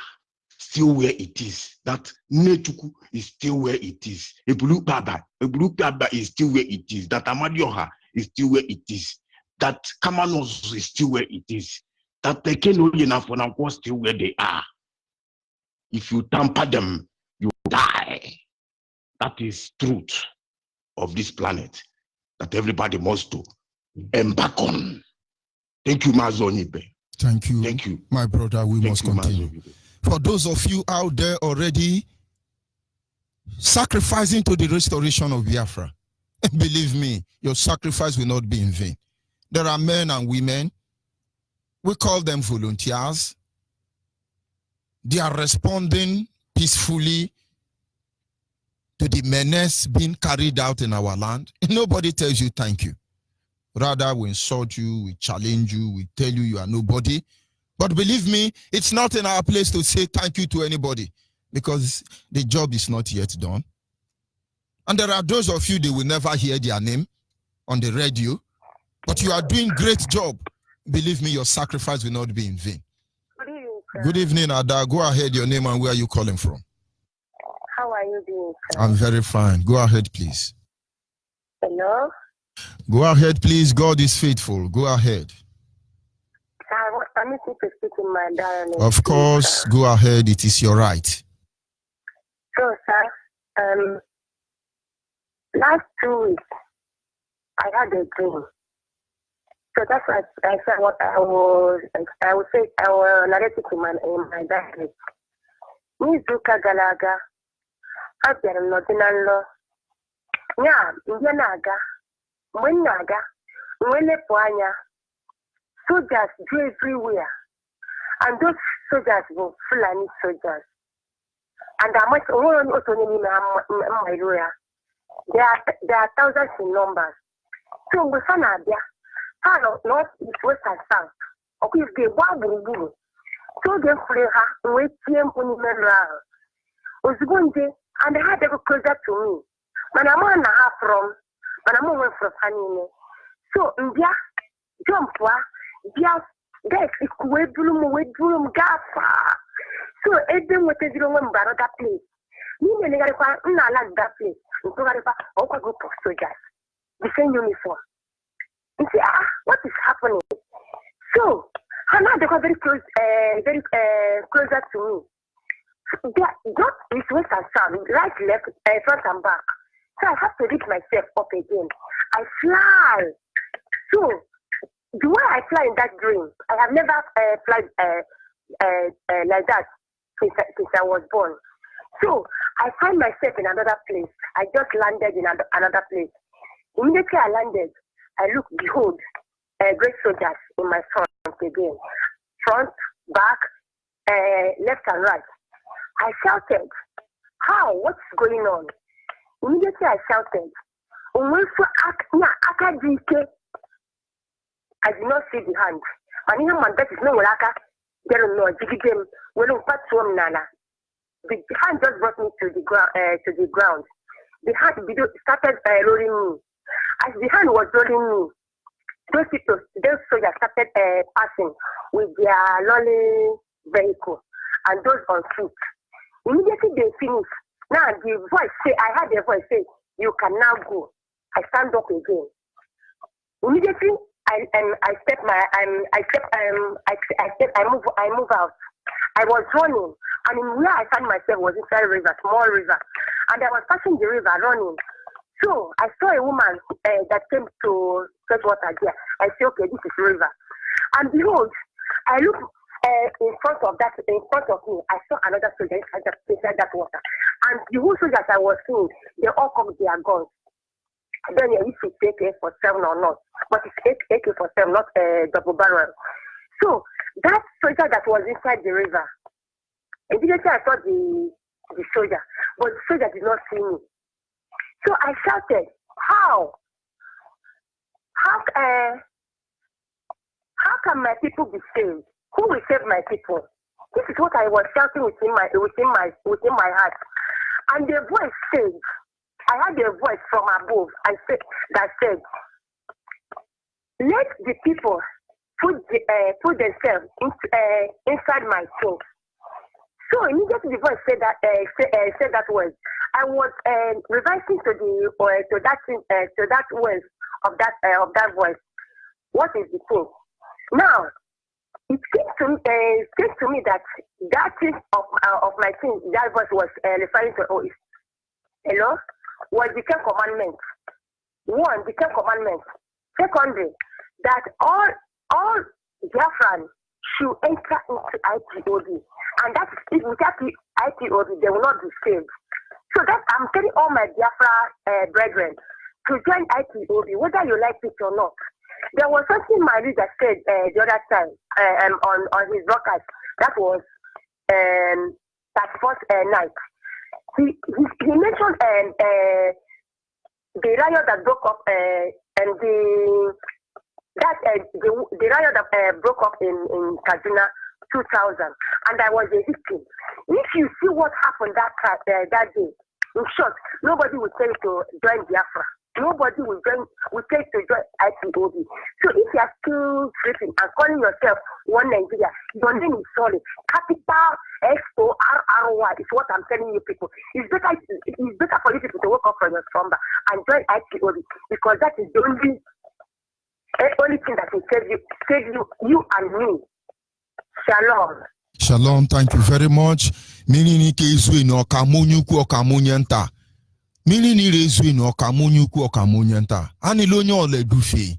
still where it is, that Nechuku is still where it is, Ebulu Baba is still where it is, that Amadioha is still where it is, that Kamanos is still where it is, that Tekeno Yenafonakwa still where they are. If you tamper them, you die. That is truth of this planet that everybody must do. Embark on. Thank you, Mazo Onyibe. Thank you. Thank you. My brother, we must continue. For those of you out there already sacrificing to the restoration of Biafra, believe me, your sacrifice will not be in vain. There are men and women, we call them volunteers. They are responding peacefully to the menace being carried out in our land. Nobody tells you thank you. Rather, we insult you, we challenge you, we tell you you are nobody. But believe me, it's not in our place to say thank you to anybody because the job is not yet done. And there are those of you, they will never hear their name on the radio, but you are doing great job. Believe me, your sacrifice will not be in vain. Good evening, sir. Good evening, Ada. Go ahead, your name and where are you calling from? How are you doing, sir? I'm very fine. Go ahead, please. Hello? Go ahead, please. God is faithful. Go ahead. I was permitted to speak in my dialect. Of course, go ahead. It is your right. So, sir, last 2 weeks, I had a dream. So that's why I said what I will narrate it in my dialect. Nizuka Galaga, Abia Nodinalo, Nya, Indianaga, Mwenaga, Mwelepoanya, soldiers go everywhere. And those soldiers were Fulani soldiers. And I must there are thousands in numbers. So we found out there, north, east, west, and south. Okay, if they were so they flew her, wait, and they had to go closer to me. When I'm on a half from, when I'm over from Hanine. So, India, jump, yes, guys, it's way bloom, gafa. So, everything was a little one about that place. You may not like that place. You go a group of soldiers, the same uniform. You see, what is happening? So, Hana, they got very close, closer to me. Not east, west, and south, right, left, front, and back. So I have to reach myself up again. I fly. So, the way I fly in that dream, I have never flied like that since I was born. So, I find myself in another place. I just landed in another place. Immediately I landed, I look, behold, great soldiers in my front again. Front, back, left and right. I shouted, how? What's going on? Immediately I shouted, I did not see the hand. And even my bet is no laka. There is no jigigem. The hand just brought me to the ground. The hand started rolling me. As the hand was rolling me, those soldiers started passing with their lorry vehicle and those on foot. Immediately they finished. Now the voice say, I heard the voice say, you can now go. I stand up again. Immediately I move out. I was running, and in where I found myself was inside a river, small river, and I was passing the river running. So I saw a woman that came to fetch water there. I said, okay, this is river, and behold, I look in front of me. I saw another soldier inside that water, And the whole soldiers I was seeing, they all come with their guns. Then if it's AK-47 or not, but it's AK-47, not double barrel. So that soldier that was inside the river, immediately I saw the soldier, but the soldier did not see me. So I shouted, how can my people be saved? Who will save my people? This is what I was shouting within my heart. And the voice said, I heard a voice from above that said, let the people put themselves inside my soul. So immediately the voice said that word. I was revising to that word of that voice. What is the thing? Now it came to me that thing of my thing that voice was referring to was the 10 commandments. One, the 10 commandments. Secondly, that all Biafran should enter into IPOB, and that if without IPOB they will not be saved. So that I'm telling all my Biafra brethren to join IPOB, whether you like it or not. There was something my leader said the other time on his broadcast. That was 31st night. He mentioned the riot that broke up and the riot that broke up in Kaduna 2000, and I was a victim. If you see what happened that day, in short, nobody would tell you to join Biafra. Nobody will tell you to join IPOB. So if you are still sleeping and calling yourself one Nigeria, your name is sorry. Capital SORRY is what I'm telling you people. It's better for you people to wake up from your slumber and join IPOB, because that is the only thing that will save you and me. Shalom. Shalom, thank you very much. Mini ke izwe no kamunyuku okamunyenta. Mini ni rezwe no kamunyuku okamunyenta. Ani lonyo ole dufe.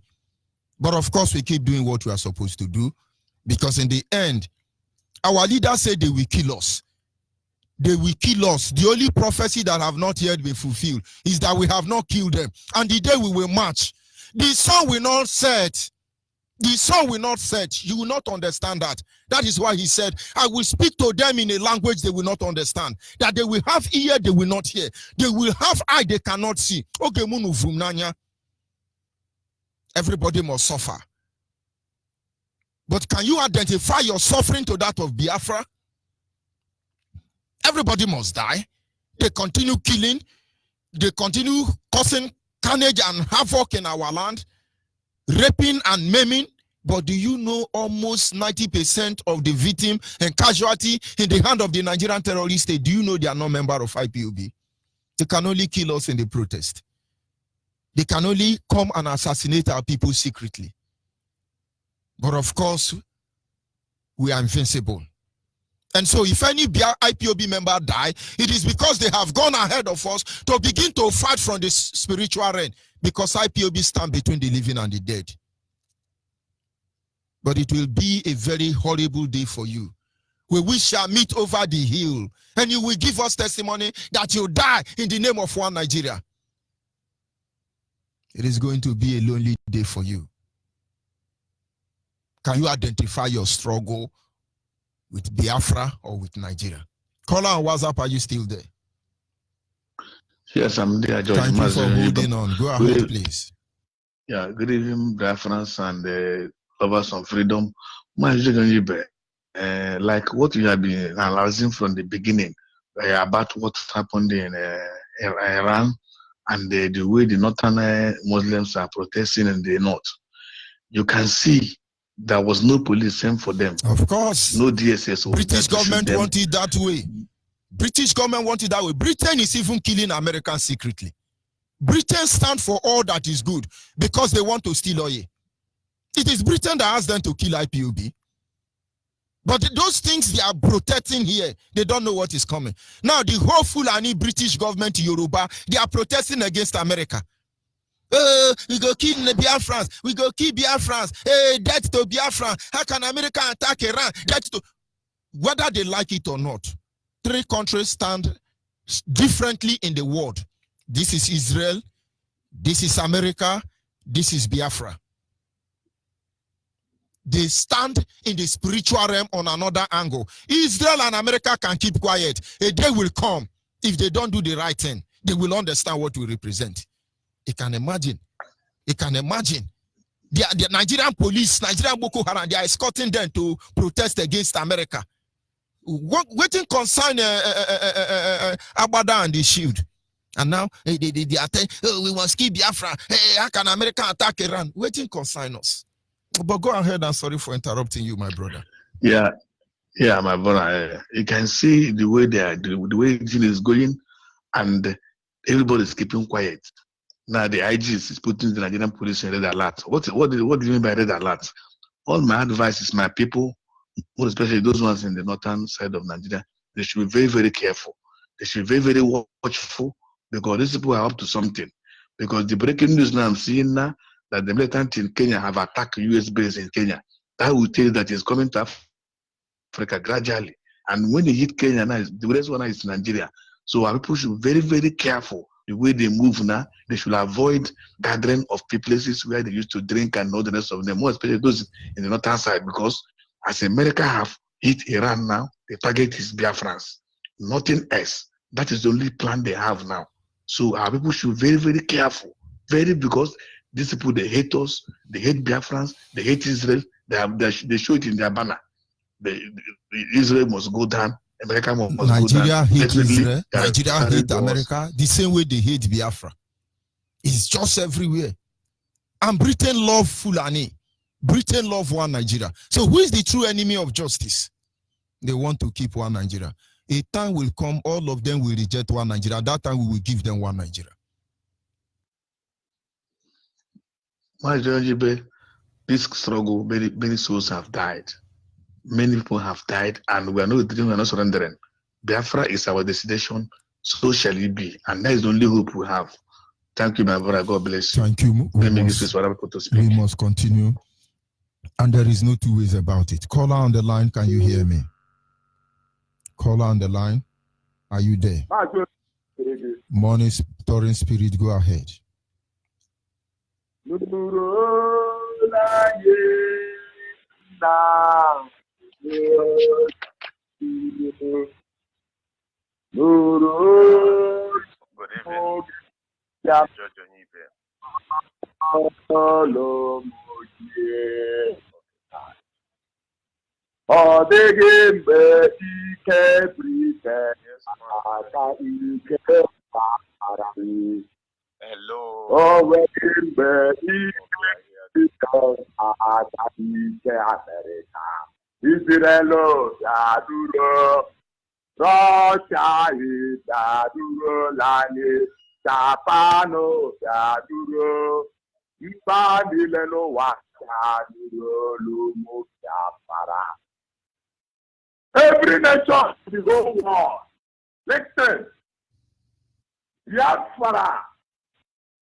But of course we keep doing what we are supposed to do, because in the end our leaders say they will kill us. They will kill us. The only prophecy that have not yet been fulfilled is that we have not killed them. And the day we will march, the sun will not set. The sun will not set. You will not understand that. That is why he said, I will speak to them in a language they will not understand. That they will have ear, they will not hear. They will have eye, they cannot see. Okay, munu vumnanya. Everybody must suffer. But can you identify your suffering to that of Biafra? Everybody must die. They continue killing. They continue causing carnage and havoc in our land, raping and maiming. But do you know almost 90% of the victim and casualty in the hand of the Nigerian terrorist state? Do you know they are not member of IPOB? They can only kill us in the protest. They can only come and assassinate our people secretly. But of course, we are invincible. And so if any IPOB member die, it is because they have gone ahead of us to begin to fight from the spiritual realm, because IPOB stand between the living and the dead. But it will be a very horrible day for you, where we shall meet over the hill, and you will give us testimony that you die in the name of one Nigeria. It is going to be a lonely day for you. Can you identify your struggle with Biafra or with Nigeria? Caller on WhatsApp, are you still there? Yes, I'm there, George. Thank you for holding on. Go ahead, please. Yeah, good evening, Biafrans and lovers of freedom. Onyibe, like what you have been analyzing from the beginning about what happened in Iran and the way the northern Muslims are protesting in the north. You can see there was no police sent for them. Of course. No DSS. British government wanted that way. British government wanted that way. Britain is even killing Americans secretly. Britain stands for all that is good because they want to steal oil. It is Britain that asked them to kill IPOB. But those things they are protecting here, they don't know what is coming. Now, the whole Fulani British government, Yoruba, they are protesting against America. We go kill the Biafrans. We go kill Biafrans. Death to Biafra. How can America attack Iran? Death to... Whether they like it or not, 3 countries stand differently in the world. This is Israel, this is America, this is Biafra. They stand in the spiritual realm on another angle. Israel and America can keep quiet. A day will come, if they don't do the right thing, they will understand what we represent. You can imagine. You can imagine. The Nigerian police, Nigerian Boko Haram, they are escorting them to protest against America. Waiting concern Abada and the shield. And now they attack, oh, we must keep Biafra. Hey, how can America attack Iran? Waiting concern us. But go ahead, and sorry for interrupting you, my brother. Yeah, my brother. You can see the way the way it is going, and everybody is keeping quiet. Now the IG is putting the Nigerian police in red alert. What do you mean by red alert? All my advice is, my people, especially those ones in the northern side of Nigeria, they should be very, very careful. They should be very, very watchful, because these people are up to something. Because the breaking news now I'm seeing now, that the militants in Kenya have attacked US base in Kenya. That will tell you that it's coming to Africa gradually. And when they hit Kenya now, the rest one is Nigeria. So our people should be very, very careful the way they move now. They should avoid gathering of places where they used to drink and all the rest of them, more especially those in the northern side, because as America have hit Iran now, the target is Biafrans, nothing else. That is the only plan they have now. So our people should be very, very careful, because these people, they hate us, they hate Biafrans, they hate Israel. They show it in their banner. Israel must go down, America must Nigeria go down. Hate Israel, Nigeria hate America, the same way they hate Biafra. It's just everywhere. And Britain love Fulani. Britain love one Nigeria. So who is the true enemy of justice? They want to keep one Nigeria. A time will come, all of them will reject one Nigeria. That time we will give them one Nigeria. My Onyibe, this struggle, many souls have died. Many people have died, and we are not surrendering. Biafra is our destination, so shall it be. And that is the only hope we have. Thank you, my brother. God bless you. Thank you. We must continue. And there is no two ways about it. Caller on the line, can you hear me? Caller on the line, are you there? Morning, Touring Spirit, go ahead. Judge Onyibe. Hello. Israelo daduro, Russia daduro lani, Japano daduro, Ibanilelo wa daduro lumu Biafra. Every nation in the whole world, listen, Biafra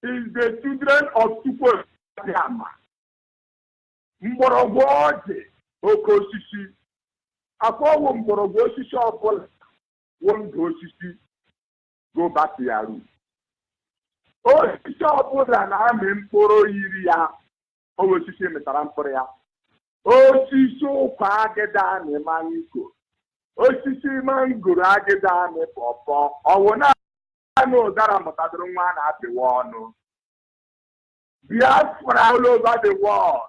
is the children of Tupu Biama. Mborogwoje okosisi akọwụ mgbọrọgwụ osisi ọbụla wondụ osisi go back to ya root. Osisi ọbụla na-amị mkpụrụ yiri ya osisi mịtara mkpụrụ ya. Osisi ụkwa agịda amị mango, osisi mangoro agịda amị pọpọ, ọwụ na-anụ ụdara mụtadoro nwa na-apịwa ọnụ. Biafra all over the world.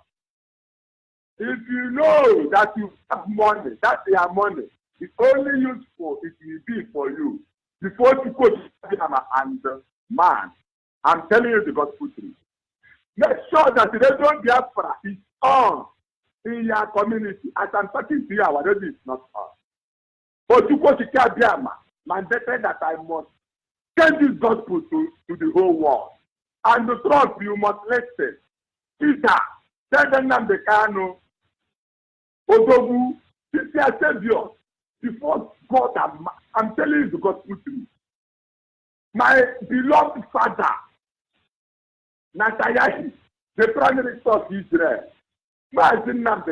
If you know that you have money, that's your money. It's only useful if it will be for you. Before you go to and man, I'm telling you the gospel truth. Make sure that the radio Biafra is on in your community. As I'm talking to you, our radio is not on. But you go to Biafra, mandated that I must send this gospel to the whole world. And the trust you must listen. Peter, tell them the Kano. Odogu, this is a savior before God. I'm telling you the gospel truth. My beloved father, Natayahi, the prime minister of Israel, my leader,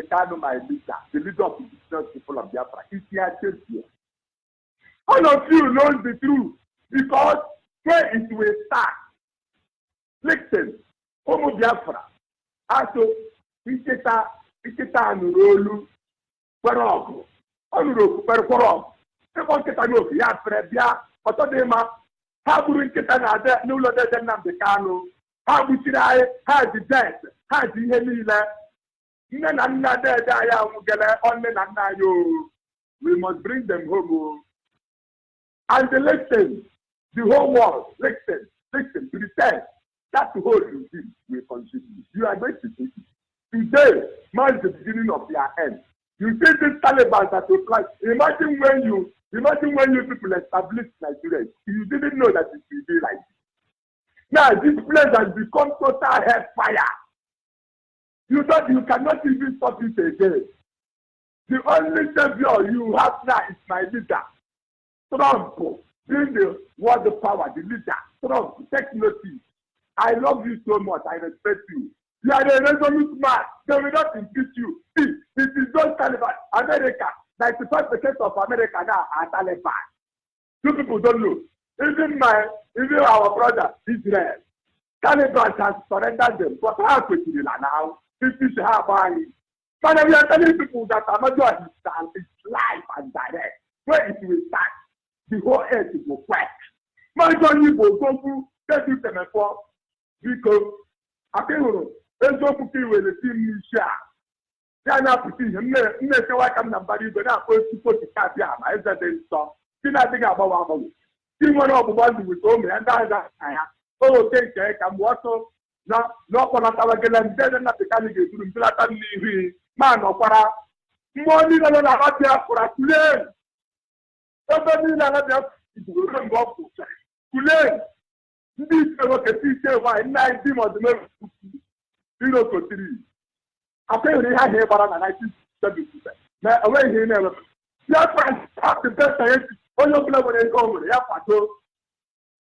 the leader of the indigenous people of Biafra, is a savior. All of you know the truth. Because where it will start, listen, Homo Biafra, also, Iketa Nurolu, Paroko, Onuro, Paroko, Second Ketano, Yaprebia, Otodema, Haburin Ketana, no other than Nambekano, Habuchirai, has the death, has the Hemila, Nana, Daya, Mugala, only Nanayo. We must bring them home. And listen, the whole world, listen to the test. That's the whole regime will contribute. You are going to see it. Today marks the beginning of their end. You see this Taliban that will fly. Imagine when you people established Nigeria, you didn't know that it will be like this. Now this place has become total hellfire. You cannot even stop it again. The only savior you have now is my leader, Trump, being the world power, the leader. Trump, take notice. I love you so much. I respect you. You are a resolute man. They will not impeach you. See, it is just Taliban. America, 95% of America now are Taliban. You people don't know. Even our brother, Israel, Taliban has surrendered them. But how quick is it now? This is how bad. But we are telling people that Amadu is live and direct. Where it will start, the whole earth will quake. My Onyibe go through 2024 because Akehoro, eziokwu ka iwere si n'isi a. Ya na-apụta ihe m na-ekewa aka m na mbara igwe na-akpọ etuto tikati a ma eze dị nsọ. Chi na-adịghị agbanwe agbanwe. Chi nwere ọgbụgba ndụ weta ụmụ ya ndị agha na ya. Oke nke ka mgbe ọsọ na ọkpọlatawagela ndị na pikani ga-eburu mbelata n'ihu ma nọkwara mmụọ niile nọ na ala Biafra kulee. Ebe niile ala Biafra igwuru mgbe ọ kwụsịrị. Kulee. Ndị ise nwoke si ise nwaanyị nna anyị dị mọdụmeru irokotiri. Akweghịrị ihe ahụ ịgbara na 1970 na enweghị ihe na-ewepụ. Biafra have the best scientist. Onye ọbụla nwere ego o nwere ya kwado.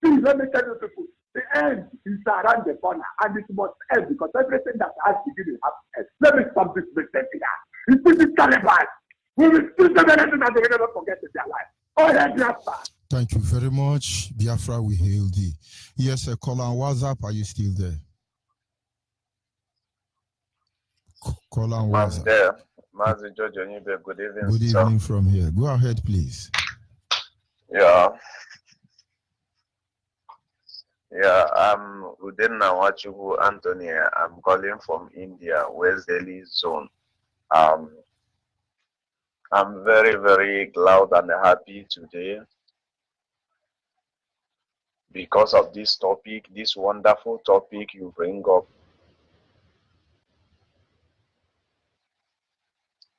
See, let me tell you people, the end is around the corner and it must end because everything that has beginning has to end. Let me stop this mistake here. It is Taliban. We will still do anything that they will never forget in their life. Oh, yeah, Biafra. Thank you very much. Biafra, we hail thee. Yes, caller on WhatsApp, are you still there? Caller on WhatsApp. I'm there. Mazi George Onyibe, good evening. Good evening from here. Go ahead, please. Yeah. I'm Udenna Wachugu Anthony. I'm calling from India, West Delhi zone. I'm very, very glad and happy today because of this topic, this wonderful topic you bring up.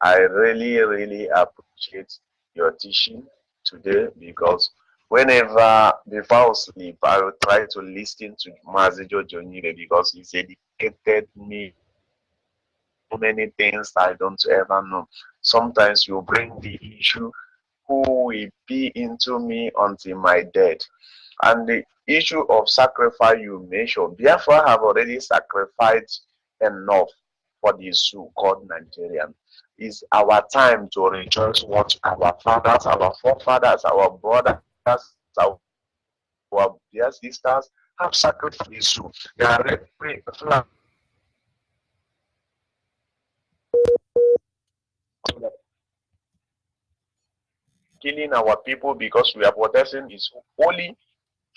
I really, really appreciate your teaching today because whenever before I sleep, I will try to listen to Mazi George Onyibe because he's educated me so many things I don't ever know. Sometimes you bring the issue who will be into me until my death. And the issue of sacrifice you mentioned, Biafra have already sacrificed enough for the zoo called Nigerian. It's our time to rejoice what our fathers, our forefathers, our brothers, our dear sisters have sacrificed the zoo. They are killing our people because we are protesting his holy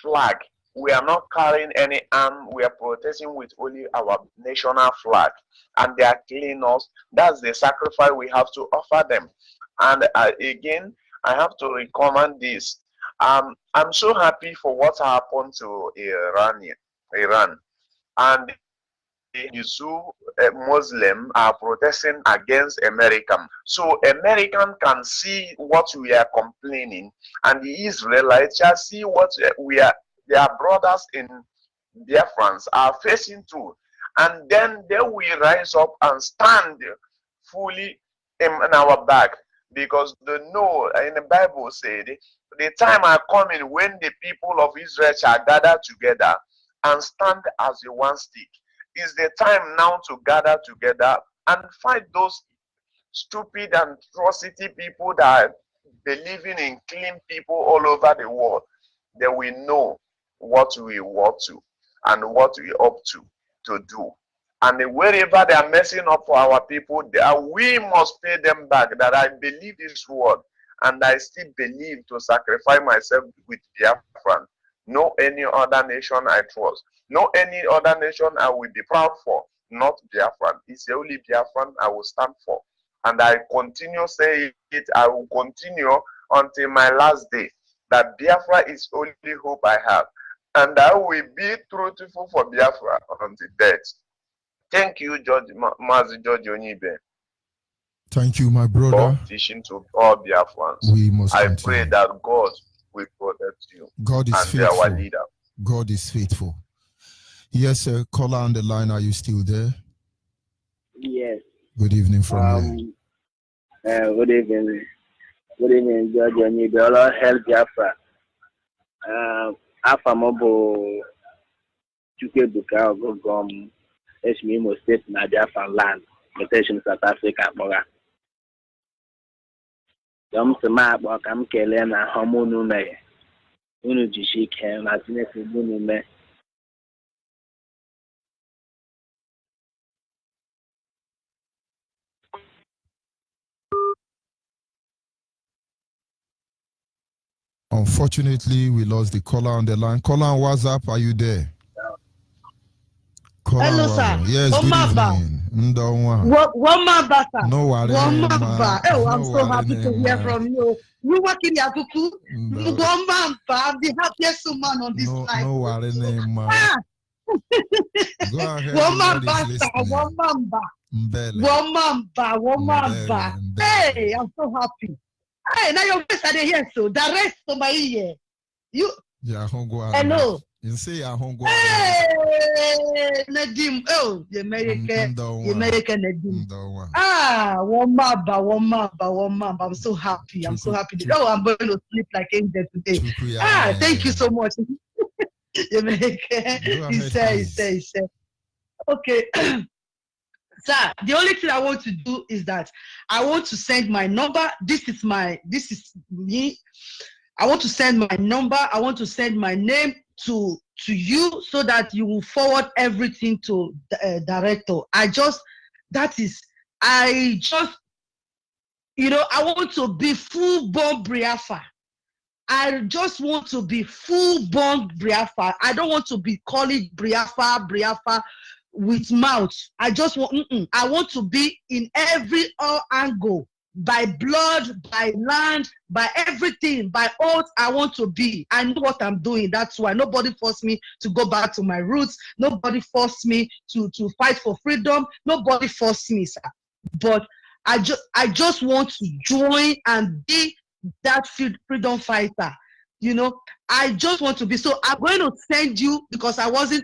flag. We are not carrying any arm. We are protesting with only our national flag, and they are killing us. That's the sacrifice we have to offer them. And again, I have to recommend this. I'm so happy for what happened to Iran, and the Muslim are protesting against American. So American can see what we are complaining, and the Israelites shall see what their brothers in Biafrans are facing too. And then they will rise up and stand fully in our back. Because the no in the Bible said, the time are coming when the people of Israel shall gather together and stand as a one stick. Is the time now to gather together and fight those stupid and atrocity people that are believing in killing people all over the world. then we know what we want to and what we up to do. And wherever they are messing up for our people, we must pay them back. That I believe this word, and I still believe to sacrifice myself with Biafra. No any other nation I trust. No any other nation I will be proud for. Not Biafra. It's the only Biafran I will stand for. And I continue saying it. I will continue until my last day. That Biafra is only hope I have. And I will be truthful for Biafra until death. Thank you, Mazi George Onyibe. Thank you, my brother. For teaching to all Biafrans. We must I continue. pray that God will protect you. God is and faithful. Our leader. God is faithful. Yes, sir. Caller on the line. Are you still there? Yes. Good evening from here. Good evening. Good evening, George Onyibe. Allah help Biafra. Afamobo Chukwuebuka Ogogom Imo State na Biafran land, location South Africa, Boga. Dom Sama Bokam Kele na Homunu Me. Unu Jishike na Tineke Bunu Me. Unfortunately, we lost the caller on the line. Caller on WhatsApp, are you there? Caller hello, sir. Yes, good evening. Womaba, sir. No worry. Womaba. Oh, I'm so happy to hear from you. You work in Yakuku. Womaba, I'm the happiest woman on this line. No worry, Go ahead. Womaba, sir. Womaba. Hey, I'm so happy. Hey, now your voice are here, so the rest of my ear. You. Yeah, hello. You say Ahongwa. Hey, Nadim. Oh, the American Nadim. Womaba. I'm so happy. I'm so happy. Oh, I'm going to sleep like angel today. Thank you so much. He said. Okay. Sir, the only thing I want to do is that I want to send my number. This is me. I want to send my number. I want to send my name to you so that you will forward everything to the director. I want to be full-born Biafra. I just want to be full-born Biafra. I don't want to be calling Biafra with mouth. I just want, I want to be in every angle, by blood, by land, by everything, by oath. I want to be. I know what I'm doing. That's why nobody forced me to go back to my roots. Nobody forced me to fight for freedom. Nobody forced me, sir. But I just want to join and be that freedom fighter. You know, I just want to be. So I'm going to send you, because I wasn't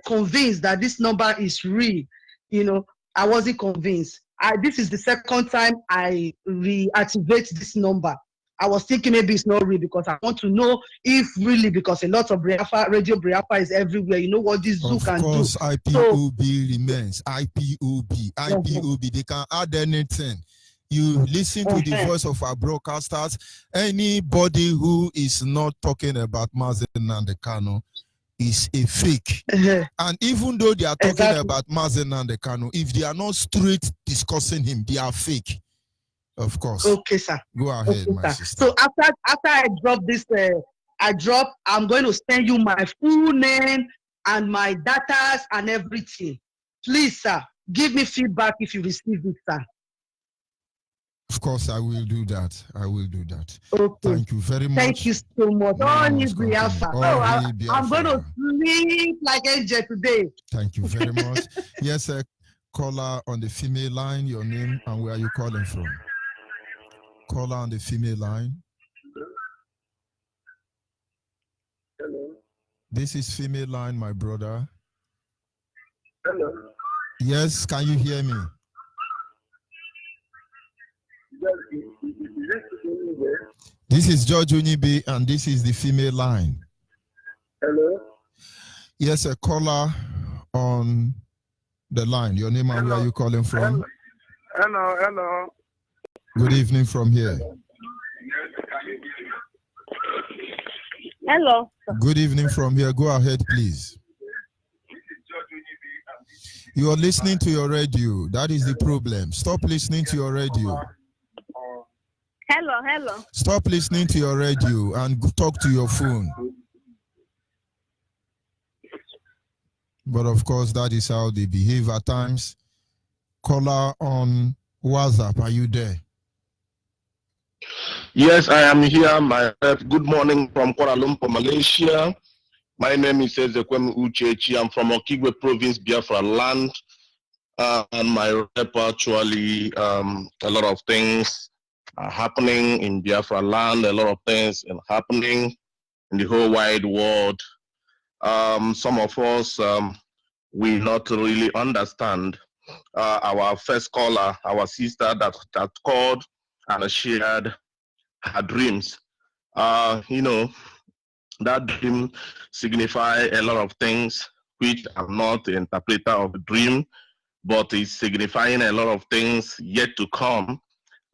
convinced that this number is real. You know, I wasn't convinced. This is the second time I reactivate this number. I was thinking maybe it's not real, because I want to know if really, because a lot of Radio Biafra is everywhere. You know what this zoo can do. Of course, IPOB remains. IPOB. They can add anything. You listen to the voice of our broadcasters. Anybody who is not talking about Mazi Nnamdi Kanu is a fake. And even though they are talking about Mazi Nnamdi Kanu, if they are not straight discussing him, they are fake. Of course. Okay, sir. Go ahead, my sister. So after I drop this, I'm going to send you my full name and my data and everything. Please, sir, give me feedback if you receive it, sir. Of course, I will do that. Okay. Thank you very much. Thank you so much. Onyibe. I'm going to sleep like angel today. Thank you very much. Yes, caller on the female line, your name and where are you calling from? Caller on the female line. Hello. This is female line, my brother. Hello. Yes, can you hear me? This is George Onyibe, and this is the female line. Hello. Yes, a caller on the line. Your name and where are you calling from? Hello. Good evening from here. Hello. Good evening from here. Go ahead, please. You are listening to your radio. That is the problem. Stop listening to your radio. Hello. Stop listening to your radio and talk to your phone. But of course, that is how they behave at times. Caller on WhatsApp, are you there? Yes, I am here. My good morning from Kuala Lumpur, Malaysia. My name is Ezekwem Uchechi. I'm from Onyibe province, Biafra land. And my rep actually, a lot of things are happening in Biafra land. A lot of things are happening in the whole wide world. Some of us, we not really understand. Our first caller, our sister that called and shared her dreams. That dream signify a lot of things, which I'm not the interpreter of the dream, but it's signifying a lot of things yet to come.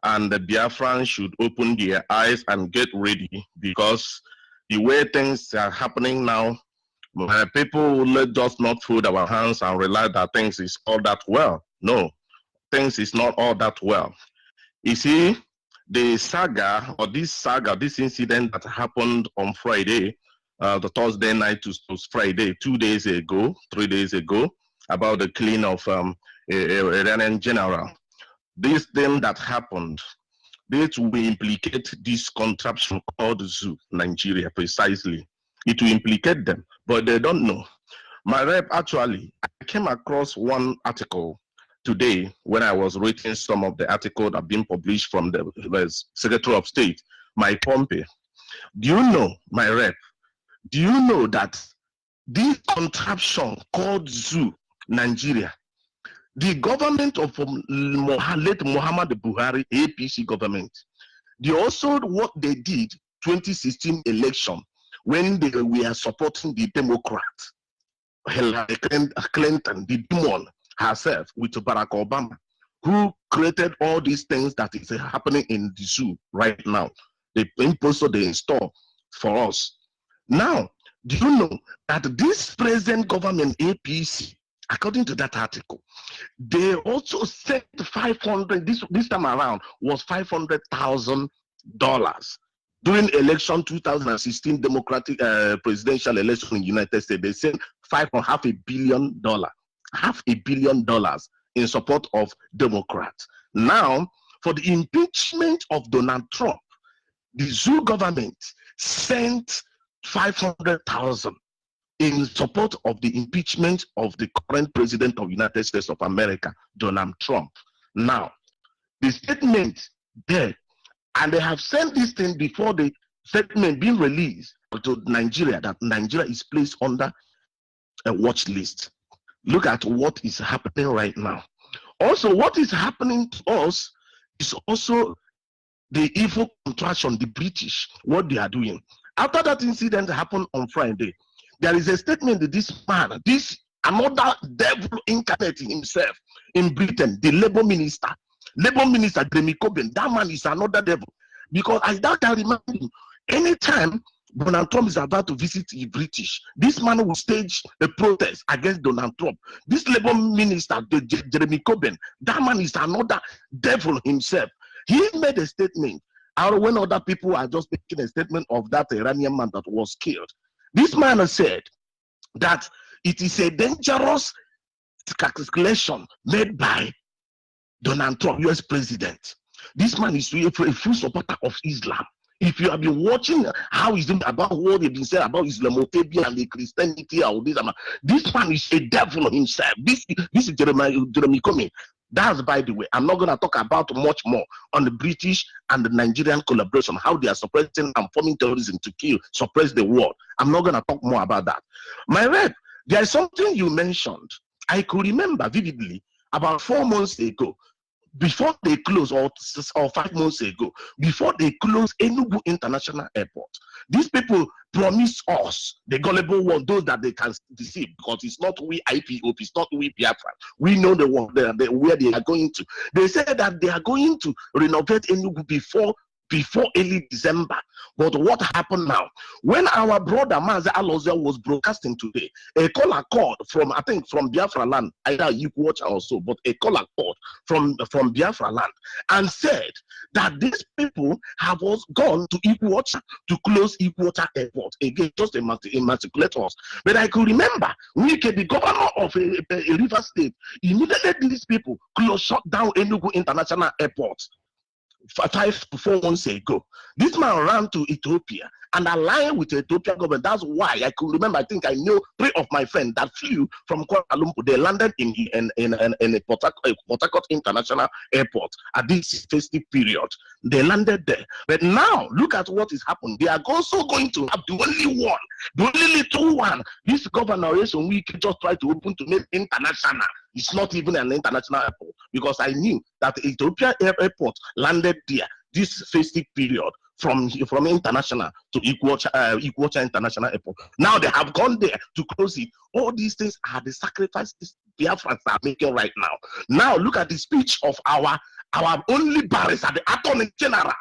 And the Biafrans should open their eyes and get ready, because the way things are happening now, people let us not fold our hands and realize that things is all that well. No, things is not all that well. You see, the saga, this incident that happened on Friday, the Thursday night to Friday, 3 days ago, about the killing of Iranian general. This thing that happened, it will implicate this contraption called ZOO, Nigeria, precisely. It will implicate them, but they don't know. My rep, actually, I came across one article today when I was reading some of the articles that have been published from the Secretary of State, Mike Pompeo. Do you know, my rep, do you know that this contraption called ZOO, Nigeria, the government of late Muhammad Buhari, APC government, they also, what they did 2016 election, when they were supporting the Democrats, Hillary Clinton, the demon herself, with Barack Obama, who created all these things that is happening in the zoo right now. The imposter they install for us. Now, do you know that this present government, APC, according to that article, they also set 500, this time around was $500,000 during election 2016 Democratic presidential election in the United States. They sent $5.5 billion in support of Democrats. Now, for the impeachment of Donald Trump, the ZOO government sent $500,000 in support of the impeachment of the current president of the United States of America, Donald Trump. Now, the statement there, and they have sent this thing before the statement being released to Nigeria, that Nigeria is placed under a watch list. Look at what is happening right now. Also, what is happening to us is also the evil contraction, the British, what they are doing. After that incident happened on Friday, there is a statement that this man, this another devil incarnate himself in Britain, the Labour Minister, Jeremy Corbyn, that man is another devil. Because as that I remind you, anytime Donald Trump is about to visit the British, this man will stage a protest against Donald Trump. This Labour Minister, Jeremy Corbyn, that man is another devil himself. He made a statement, when other people are just making a statement of that Iranian man that was killed. This man said that it is a dangerous calculation made by Donald Trump, US president. This man is a full supporter of Islam. If you have been watching how he's doing about what they've been saying about Islamophobia and the Christianity, or this man is a devil himself. This is Jeremy Corbyn. That's, by the way, I'm not going to talk about much more on the British and the Nigerian collaboration, how they are suppressing and forming terrorism to kill, suppress the world. I'm not going to talk more about that. My rep, there is something you mentioned. I could remember vividly about 4 months ago, before they close, or 5 months ago, before they close Enugu International Airport, these people promised us, the gullible one, those that they can deceive, because it's not we IPOP, it's not we Biafra. We know the one where they are going to. They said that they are going to renovate Enugu before before early December. But what happened now? When our brother Mazi Alozia was broadcasting today, a caller called from, I think, from Biafra land, either Equator or so, but a caller called from Biafra land and said that these people have also gone to Equator to close Equator airport. Again, just immaculate us. But I could remember, Wike, the governor of a river state, immediately these people shut down Enugu International Airport 5 to 4 months ago. This man ran to Ethiopia and aligned with the Ethiopian government. That's why I could remember. I think I knew 3 of my friends that flew from Kuala Lumpur. They landed in a Port Harcourt International Airport at this festive period. They landed there. But now look at what is happening. They are also going to have the only one, the only little one. This governor we just try to open to make international. It's not even an international airport, because I knew that the Ethiopia airport landed there this festive period from international to Equator International Airport. Now they have gone there to close it. All these things are the sacrifices Biafrans are making right now. Now look at the speech of our only barrister, the Attorney General.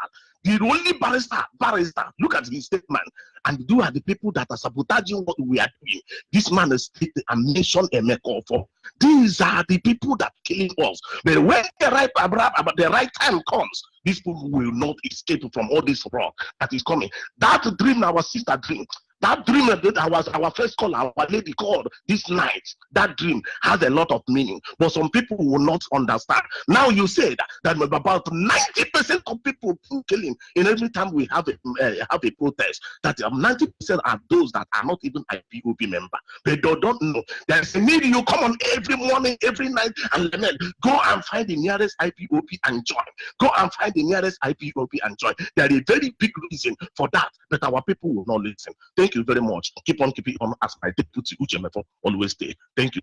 The only barrister, look at his statement, and do are the people that are sabotaging what we are doing. This man is stated and mentioned Emeka for. These are the people that killing us. But when the right time comes, these people will not escape from all this rock that is coming. That dream, our sister dream, that dream that our first call, our lady called this night, that dream has a lot of meaning, but some people will not understand. Now you say that about 90% of people killing in every time we have a protest, that 90% are those that are not even IPOB member. They don't know. There's a need. You come on every morning, every night, and then go and find the nearest IPOB and join. Go and find the nearest IPOB and join. There is a very big reason for that, but our people will not listen. Thank you very much. Keep on keeping on as my deputy Uchemefo always stay. Thank you.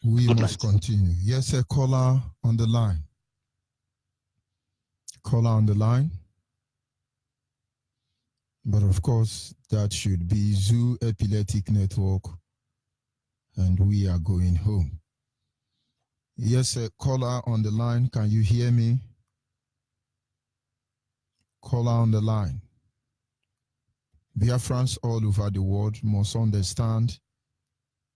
We Good must night. continue. Yes, a caller on the line. Caller on the line. But of course, that should be Zoo Epileptic Network, and we are going home. Yes, a caller on the line. Can you hear me? Caller on the line. Biafrans all over the world must understand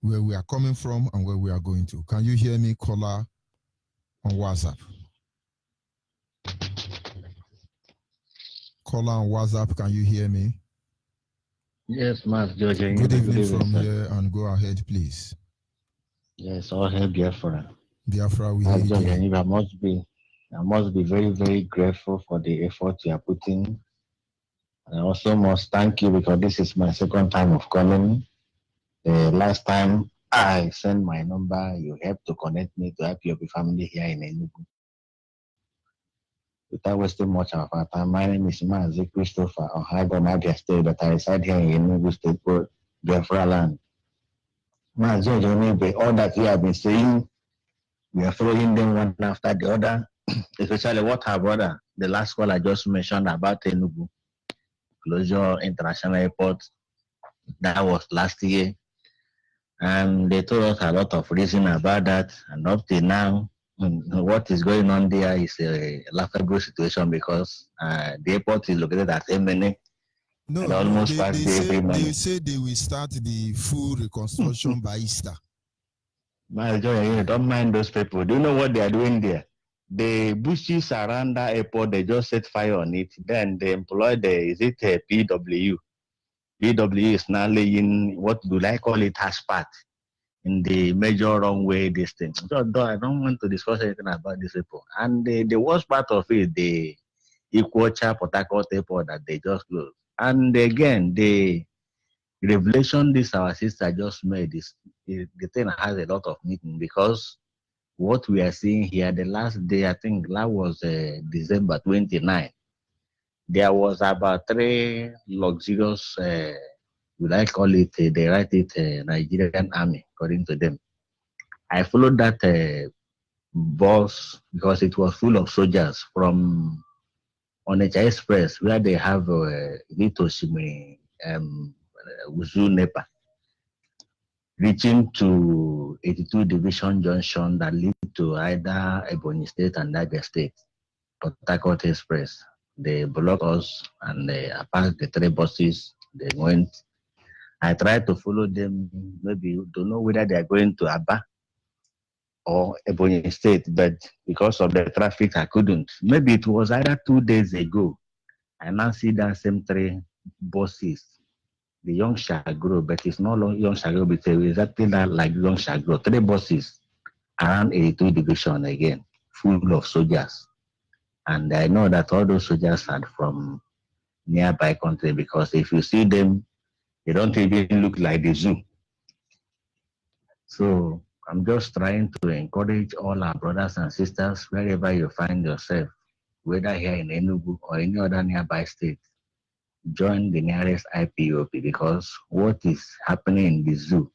where we are coming from and where we are going to. Can you hear me, caller, on WhatsApp? Caller on WhatsApp, can you hear me? Yes, Matt George. Good evening from here, and go ahead, please. Yes, all hail Biafra. Biafra, we Matt hear George, you. I must be very, very grateful for the effort you are putting. I also must thank you because this is my second time of calling. The last time I sent my number, you helped to connect me to help your family here in Enugu. Without wasting much of our time, my name is Mazi Christopher Ohaigo, Abia State, but I reside here in Enugu State, Biafra land. Mazi Onyibe, all that you have been saying, we are throwing them one after the other, especially what our brother, the last call I just mentioned about Enugu Closure International Airport. That was last year. And they told us a lot of reason about that. And up till now, what is going on there is a laughable situation because the airport is located at Emene. No, almost they they say they will start the full reconstruction by Easter. My joy, don't mind those people. Do you know what they are doing there? The bushes around that airport, they just set fire on it. Then they employ PW. PW is now laying, what do I call it, asphalt in the major runway distance. So I don't want to discuss anything about these people. And the worst part of it, the Equator Port Harcourt airport that they just closed. And again, the revelation this our sister just made is the thing has a lot of meaning because what we are seeing here, the last day, I think that was December 29. There was about 3 luxurious, would I call it, they write it Nigerian army, according to them. I followed that bus because it was full of soldiers from Onitsha Express, where they have Nitoshimi, Uzu Nepa, reaching to 82 Division Junction that lead to either Ebonyi State and Niger State, Port Harcourt Express. They blocked us and they passed the 3 buses. They went. I tried to follow them, maybe to know whether they are going to Aba or Ebonyi State, but because of the traffic, I couldn't. Maybe it was either 2 days ago. I now see that same 3 buses. The young Shagro, but it's not young Shagro, but it's exactly like young Shagro. 3 buses around 82 division again, full of soldiers. And I know that all those soldiers are from nearby country because if you see them, they don't even look like the zoo. So I'm just trying to encourage all our brothers and sisters, wherever you find yourself, whether here in Enugu or any other nearby state, join the nearest IPOP because what is happening in the zoo,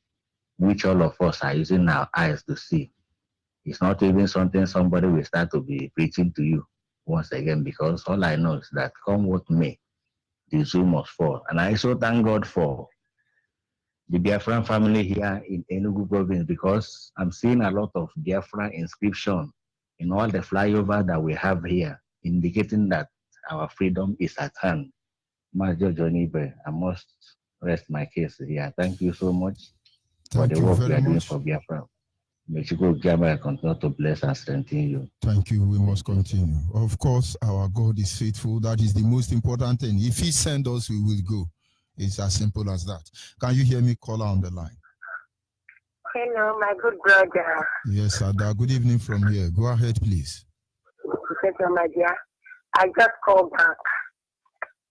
which all of us are using our eyes to see, it's not even something somebody will start to be preaching to you once again, because all I know is that come what may, the zoo must fall. And I also thank God for the Biafran family here in Enugu province because I'm seeing a lot of Biafran inscription in all the flyover that we have here, indicating that our freedom is at hand. Major Onyibe, I must rest my case here. Thank you so much for the work you are doing for Biafra. May Chukwu Gamma continue to bless and strengthen you. Thank you. We must continue. Of course, our God is faithful. That is the most important thing. If He sends us, we will go. It's as simple as that. Can you hear me, caller on the line? Hello, my good brother. Yes, Ada. Good evening from here. Go ahead, please. Professor, my dear, I just called back.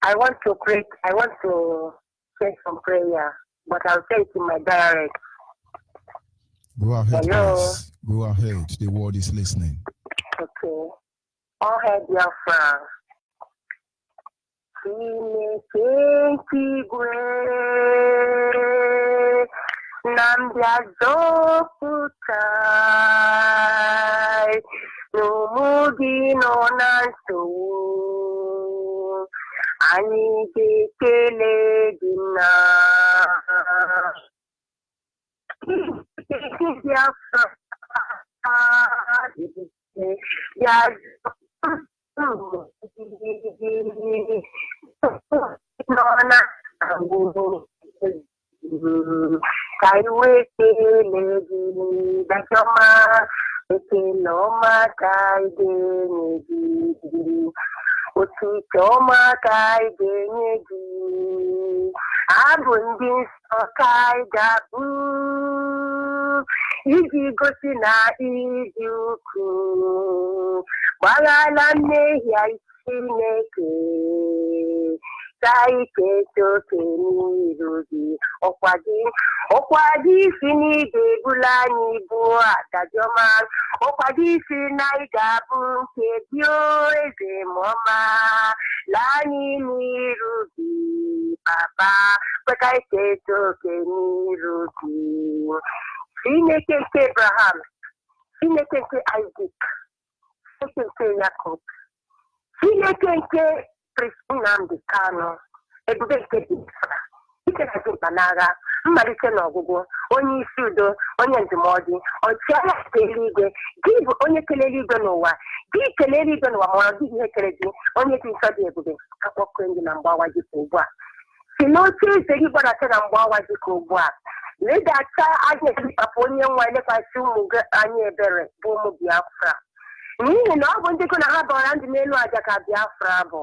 I want to pray. I want to say some prayer, but I'll say it in my dialect. Go ahead, Hello. please. Go ahead. The world is listening. Okay. All head Biafra. Nambia zoputai Numugi no nanso Ani kele dina Otitoma kaidenegi abundi sokai gabu iji gosi na iji ukwu gbaghala mmehie Chineke saike toke n'iru gị ọkwado isi na ị ga-ebulu anyị bụ adajọma ọkwado isi na ị ga-abụ nke gị eze mọma laa anyị n'iru gị papa kweka ike toke n'iru gị Chineke nke Abraham, Chineke nke Isaac, Chineke nke Jacob, Chineke nke Nnamdi Kanu, ebube nke Biafra, ike na dimkpa n'agha, mmalite n'ọgwụgwụ, onye isi udo, onye ndụmọdụ, ọchịagha nke eluigwe, gị bụ onye kelere igwe n'ụwa, gị kelere igwe n'ụwa ma ọ dịghị ihe kere gị, onye dị nsọ dị ebube, akpọkọ ndị na mgbawa gị ka ugbu a. Si n'oche eze gị gbadata na mgbawa gị ka ugbu a. Ledata anya gị papa onye nwa elekwasị ụmụ gị anya ebere bụ ụmụ Biafra. N'ihi na ọ bụ ndị gị na ha bọrọ ndị n'elu aja ka Biafra bụ.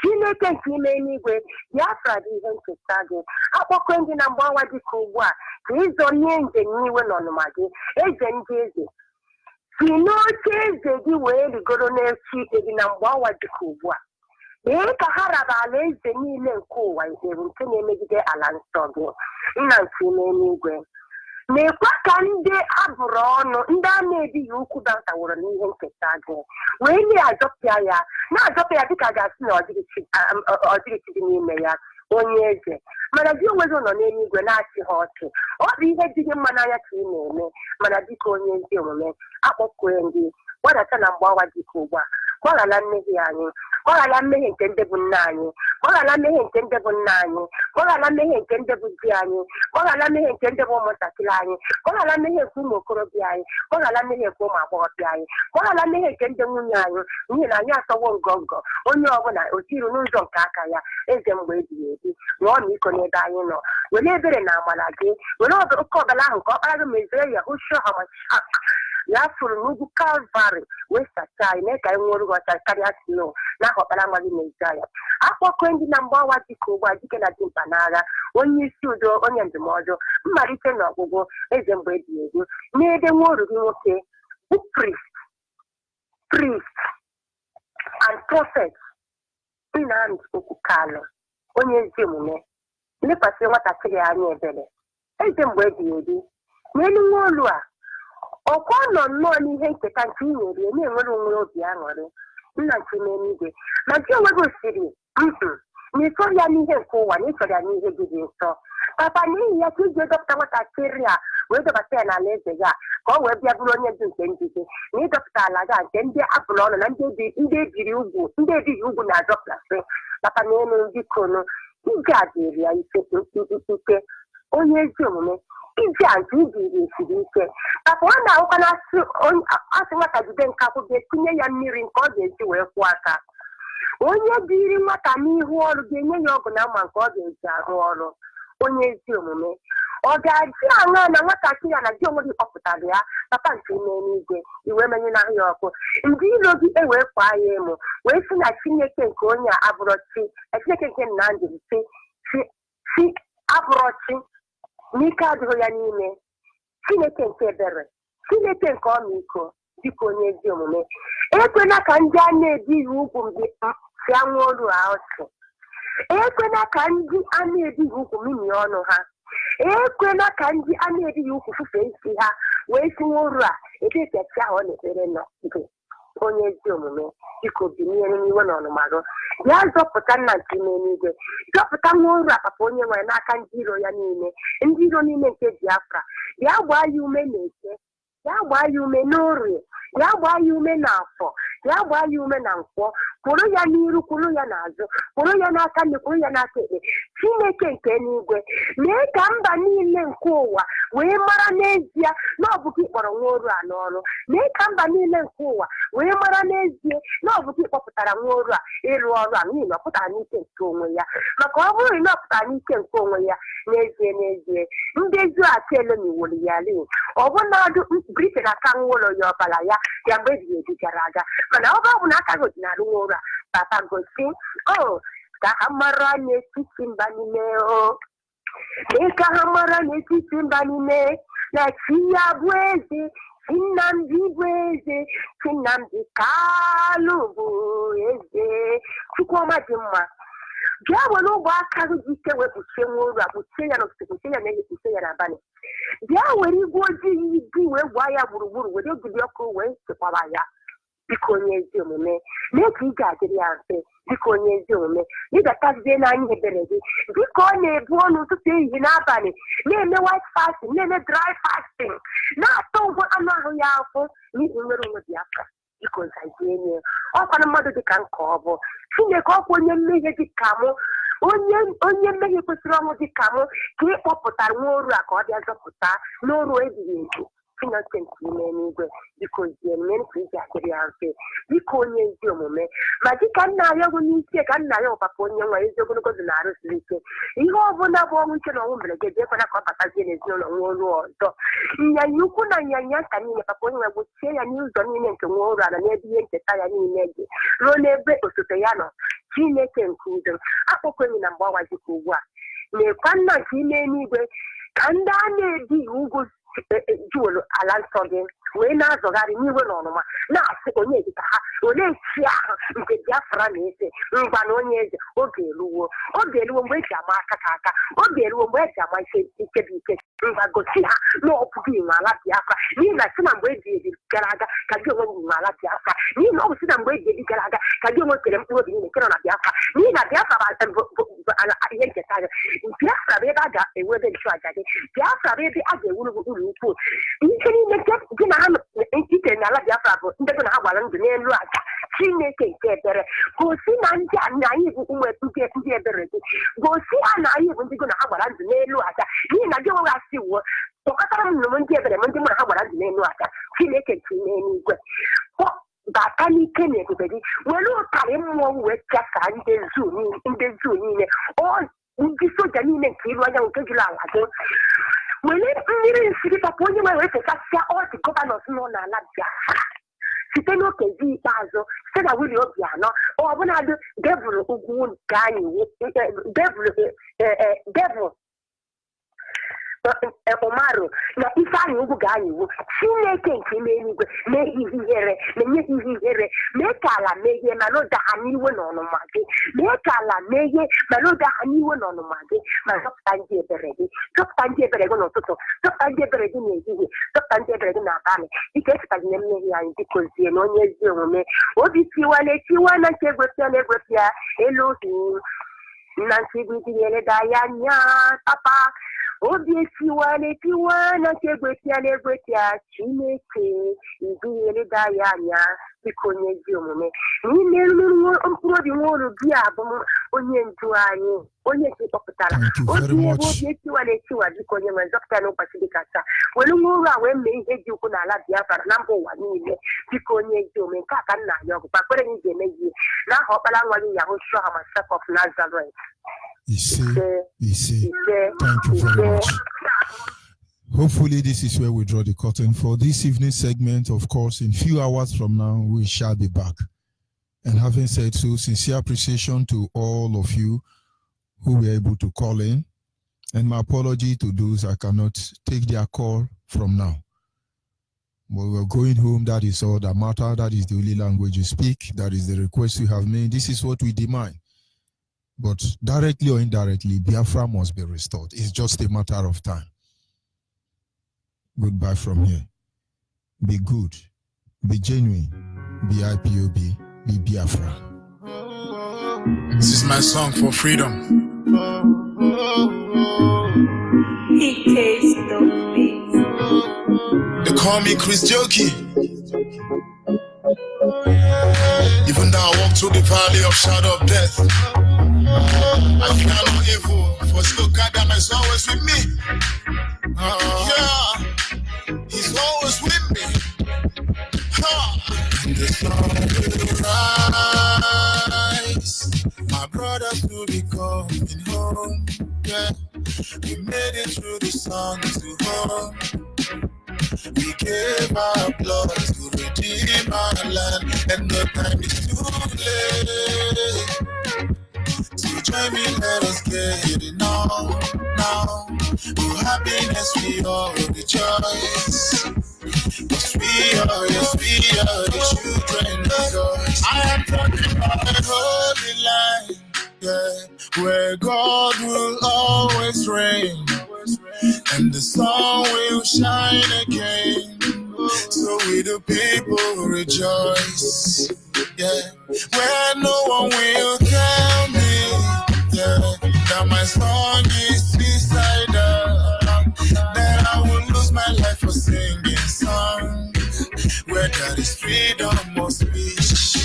Chineke nke ime n'igwe, Biafra dị ihe nketa gị. Akpọkọ ndị na mgbawa gị ka ugbu a ka ịzọ nye njem n'iwe n'ọnụma gị, eze ndị eze. Si n'oche eze gị wee rigoro n'echi ike gị na mgbawa gị ka ugbu a. Ee ka ha raba ala eze niile nke ụwa iheru nke na-emegide ala nsọ gị, nna nke ime n'igwe. Na-ekwe ka ndị abụrụ ọnụ, ndị a na-ebighị ukwu bataworo n'ihe nketa gị, wee na-azọpịa ya dịka a ga-asị na ọ dịghị chi dị n'ime ya, onye eze. Mana gị onwe gị nọ n'eluigwe na-achị ha ọchị. Ọ bụ ihe dị gị mma n'anya ka ị na-eme, mana dịka onye ezi omume akpọkue ndị gbadata na mgbawa gị ka ugbu a, gbaghara mmehie anyị, gbaghara mmehie nke ndị bụ nna anyị, gbaghara mmehie nke ndị bụ nna anyị, gbaghara mmehie nke ndị bụ di anyị, gbaghara mmehie nke ndị bụ ụmụntakịrị anyị, gbaghara mmehie nke ụmụ okorobịa anyị, gbaghara mmehie nke ụmụ agbọghọbịa anyị, gbaghara mmehie nke ndị nwunye anyị, n'ihi na anyị asọwo ngọngọ onye ọbụla otiru n'ụzọ nke aka ya. Eze mgbe ebighị ebi, ṅụọ na iko n'ebe anyị nọ, were ebere na amara gị, were oke ọbara ahụ ka ọkpara gị mezie ya ya fụrụ n'ugwu Kalvarị wee sachaa anyị, mee ka anyị nwere ụbọchị karịa snow n'aha ọkpara nwa gị mezie ya. Akpọkọ ndị na mgbawa dịka ụgbọ dike na dimkpa n'agha, onye isi udo, onye ndụmọdụ, mmalite na ọgwụgwụ, eze mgbe ebighị ebi, n'ebe nwa oru gị nwoke bụ priest and prophet Nnamdi Okukalụ, onye ezi omume, lekwasị nwatakịrị anyị ebere, eze mgbe ebighị ebi, n'elu nwa olu a ọkwa nọ nnọọ n'ihe nketa nke ị nyere na-enwere onwe obi aṅụrị. Nna nke n'eluigwe, ma gị onwe gị osiri na ịchọrọ ya n'ihe nke ụwa na ịchọrọ ya n'ihe gị dị nsọ. Papa, n'ihi ya ka iji dọpụta nwatakịrị a wee dọbata ya n'ala eze ya ka ọ wee bịa bụrụ onye dị nke ndị gị, na ịdọpụta ala gị nke ndị abụrụ ọnụ na ndị ebighị ugwu na-adọpụtasị. Papa, n'elu bikonu iji adịrị ya ike, onye ezi omume, iji azụ ibiri esiri ike. Papa, ọ na-ahụkwa na asị nwata jide nkakwụ ga-etinye ya mmiri nke ọ ga-eji wee kwụọ aka. Onye dịrị nwata n'ihu ọrụ ga-enye ya ọgụ na mma nke ọ ga-eji arụ ọrụ. Onye ezi omume, ọ ga-adị aṅa na nwatakịrị ya na gị onwe gị kpọpụtara ya, papa nke ime n'igwe, iwe menye n'ahụ ya ọkụ, ndị ilo gị ewee kwa ya emo wee sị na Chineke nke onye a abụrụ chi, Chineke nke Nnamdi si abụrụ chi, n'ike adịghị ya n'ime. Chineke nke ebere, Chineke nke ọmịiko, dịka onye ezi omume, ekwela ka ndị a na-ebighị ugwu mgbe si anwụ olu ọchị, ekwela ka ndị a na-ebighị ugwu mimie ọnụ ha, ekwela ka ndị a na-ebighị ugwu fufee isi ha wee sinye oru a ebe eketi ahụ ọ na-ekpere nọ. Onye ezi omume, biko binie n'iwe na ọnụmarụ, bịa zọpụta nna nke ime n'igwe, zọpụta nwa oru a papa onye nwere n'aka ndị iro ya niile, ndị iro niile nke Biafra. Bịa gbaa ya ume n'Eke, bịa gbaa ya ume n'Orie, bịa gbaa ya ume n'Afọ, bịa gbaa ya ume na Nkwọ, kwụrụ ya n'iru, kwụrụ ya n'azụ, kwụrụ ya n'aka nne, kwụrụ ya n'aka ekpe. Chineke nke n'igwe, mee ka mba niile nke ụwa wee mara n'ezie na ọ bụ gị kpọrọ nwa oru a n'ọrụ. Mee ka mba niile nke ụwa wee mara n'ezie na ọ bụ gị kpọpụtara nwa oru a ịrụ ọrụ a, n'ihi na ọ pụtara n'ike nke onwe ya. Maka ọ bụrụ na ọ pụtara n'ike nke onwe ya, n'ezie ndị ezi aka elemiwolu ya lee, ọ bụ na Britain aka nwụlọ ya ọbara ya ya mgbe ebighị ebi gara aga. Mana ọ bụ na aka gozinarụ nwa oru a, papa gosi ka ha mara n'etiti mba niile, mee ka ha mara n'etiti mba niile na chi ya bụ eze, chi Nnamdi bụ eze, chi Nnamdi Kalụ bụ eze. Chukwuma dị mma, bịa were ụgbọ aka gị dị ike wee kpuchie nwa oru a, kpuchie ya n'ụtụtụ, kpuchie ya n'ehihie, kpuchie ya n'abalị. Bịa were igwe ojii gị wee gbaa ya gburugburu, were ogidi ọkụ wee chekwaba ya. Biko onye ezi omume, mee ka ị ga-adịrị ya mfe. Biko onye ezi omume, ị ga-atazie n'anya ebere gị, dịka ọ na-ebu ọnụ ụtụtụ, ehihie, n'abalị, na-eme white fasting, na-eme dry fasting, na-atọ ụgwọ anụ ahụ ya afọ n'ihi nwere onwe Biafra. Biko zazie nye ọkwana mmadụ dịka nke ọ bụ Chineke, ọkwa onye mmehie dịka mụ, onye mmehie kwesịrị ọnwụ dịka mụ, ka ị kpọpụtara nwa oru a ka ọ bịa zọpụta n'oru ebighị ebi. Chineke nke ime n'igwe, biko zie mere ka iji adịrị ya mfe. Biko onye ezi omume, ma dịka nna ya ọgwụ n'isi ka nna ya ọpapa onye nwa ezi ogologo dị na-arụsiri ike, ihe ọbụla bụ ọnwụ ike na ọnwụ mberede ekwana ka ọ batazie n'ezinụlọ nwa oru ọzọ. Nyanya ukwu na nyanya nta niile, papa onye nwe gbochie ya n'ụzọ niile nke nwa oru ala, n'ebe ihe ncheta ya niile dị ruo n'ebe osote ya nọ. Chineke nke udo, akpọkwenye na mgbawa dịka ugbu a, na-ekwa nna nke ime n'igwe ka ndị a na-ebighị ugwu juolu ala nsọ gị wee na-azọgharị n'iwe na ọnụma, na-asị onye dịka ha, olee chi ahụ nke Biafra na-ese ngwa na onye eze. Oge eruwo mgbe eji ama aka ka aka, oge eruwo mgbe eji ama ike bụ ike. Ngwa gosi ha na ọ bụghị nwe ala Biafra, n'ihi na si na mgbe eji ebi gara aga ka gị onwe nwe ala Biafra, n'ihi na ọ bụ si na mgbe eji ebi gara aga ka gị onwe kere mkpụrụ obi niile nke nọ na Biafra, n'ihi na Biafra bụ ihe nketa gị. Biafra bụ ebe a ga-ewu ebe nchụaja gị, Biafra bụ ebe a ga-ewuru ụlọ ukwu. Ihe niile gị na ha itere n'ala Biafra bụ ndị gị na ha gbara ndụ n'elu aja Chineke nke ebere gosi na ndị a na anyị bụ ụmụ ndị ebere gị gosi ha na anyị bụ ndị gị na ha gbara ndụ n'elu aja n'ihi na gị nweghị asị wuo tụkọtara m nụrụ ndị ebere m ndị mụ na ha gbara ndụ n'elu aja Chineke nke n'eluigwe bata n'ike na ebube gị were ụtarị mmụọ wee chasa ndị zuu niile ndị soja niile nke iru anyanwụ nke juru ala gị were mmiri nsiri papa onye nwere efesasịa ọdị gọvanọs nọ n'ala Biafra site n'okezi ikpeazụ site na Willie Obianọ ọbụnadị devụl ugwu nke anyị devụl Umaru na Ifeanyi ugwu ga-anyị iwu Chineke nke ime eluigwe mee ihe ihere na-enye ihe ihere mee ka ala meghe ma n'ụda ha n'iwe n'ọnụma gị mee ka ala meghe ma n'ụda ha n'iwe n'ọnụma gị ma zọpụta ndị ebere gị zọpụta ndị ebere gị n'ụtụtụ zọpụta ndị ebere gị n'ehihie zọpụta ndị ebere gị n'abalị dịka echetaghị mmehie anyị dịkozie na onye ezi omume obi tiwa na nke egwepịa elu ohi na nke igwe da ya anya papa obi tiwa na nke egwepịa Chineke igweleda ya anya dịka onye ezi omume n'ime mkpụrụ obi nwa olu gị abụ onye ndu anyị onye nke kpọpụtara obi etiwa dịka onye nwere zọpụta n'ụbọchị dịka taa were nwa olu a wee mee ihe dị ukwu n'ala Biafra na mba ụwa niile dịka onye ezi omume nke a ka nna anyị ọgụ kpakpere gị ga-eme gị n'aha ọkpara nwa gị Yahushua HaMashiach of Nazareth. Thank you very much. Hopefully, this is where we draw the curtain for this evening segment. Of course, in few hours from now, we shall be back. And having said so, sincere appreciation to all of you who were able to call in. And my apology to those I cannot take their call from now. But we're going home. That is all that matters. That is the only language you speak. That is the request you have made. This is what we demand. But directly or indirectly, Biafra must be restored. It's just a matter of time. Goodbye from here. Be good. Be genuine. Be IPOB. Be Biafra. This is my song for freedom. They call me Chris Jokey. Even though I walk through the valley of shadow of death, I fear no evil, for still God that is always with me. Yeah, He's always with me. And the sun will rise. My brothers will be coming home. Yeah, we made it through the sun to home. We gave our blood to redeem our land, and the time is too late. So join me, let us get it now. For happiness we all rejoice. Yes, we are the children of God. I am talking about the holy land, yeah, where God will always reign, and the sun will shine again. So we the people rejoice, yeah, where no one will tell me, yeah, that my song is suicidal, that I will lose my life for singing songs, where there is freedom of speech.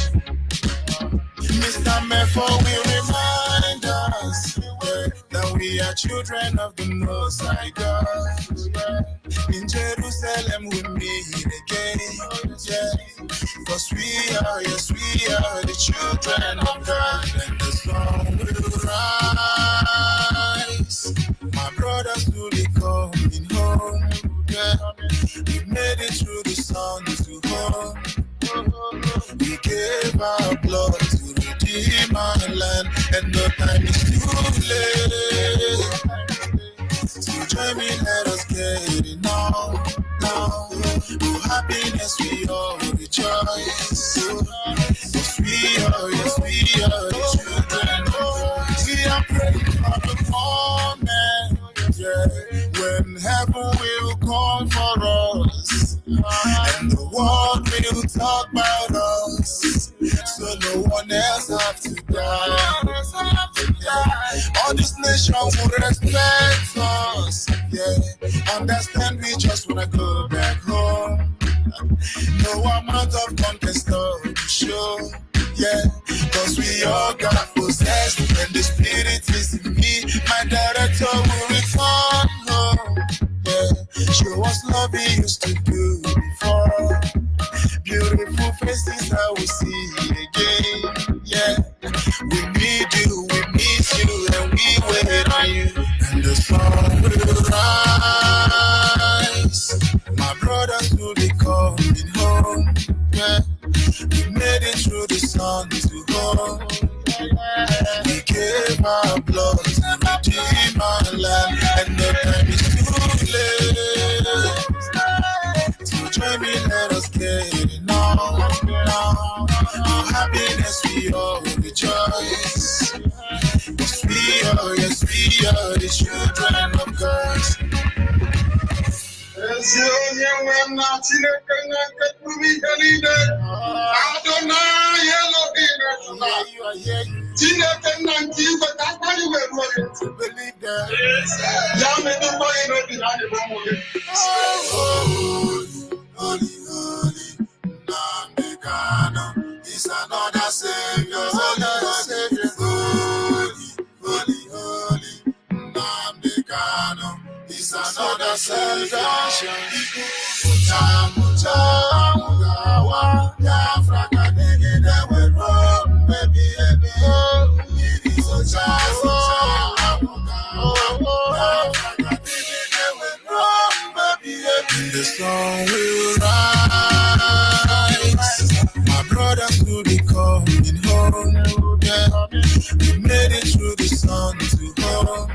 Mr. Mefo will remind us, yeah, that we are children of the Most High God. In Jerusalem we meet again, yeah, because we are the children of God, and the sun will rise. My brothers will be coming home, yeah, we made it through the sun to home. We gave our blood to redeem our land, and the time is too late. So join me, let us get it now. For happiness we all rejoice. Yes, we are the children of God. We are praying for the moment, yeah, when heaven will come for us, and the world will talk about us, so no one else have to die. All this nation will respect us, yeah. Understand we just wanna go back home. No amount of conquest to show. Yeah, cause we all got possessed, and the spirit is in me. My director will return home. Yeah, show us love we used to do before. Beautiful faces I will see again. Yeah, we need you, we miss you, and we wait on you. And the sun will rise. My brothers will be coming home. Yeah, we made it through the sun to home. We gave our blood to redeem our land, and the time is too late. So join me, let us get it now. Our happiness we all rejoice. Yes we are the children of God. Holy, Namekano is another Savior. Holy, Namekano is another Savior. Biafra the sun will rise. My brothers will be coming home. Yeah. We made it through the sun to home.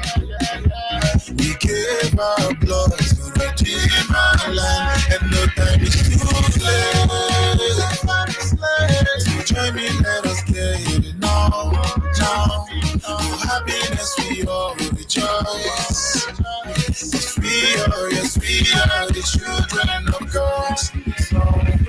We gave our blood to redeem our land, and no time is too late. So join me, let us get it now. For happiness we all rejoice. Yes, we are the children of God.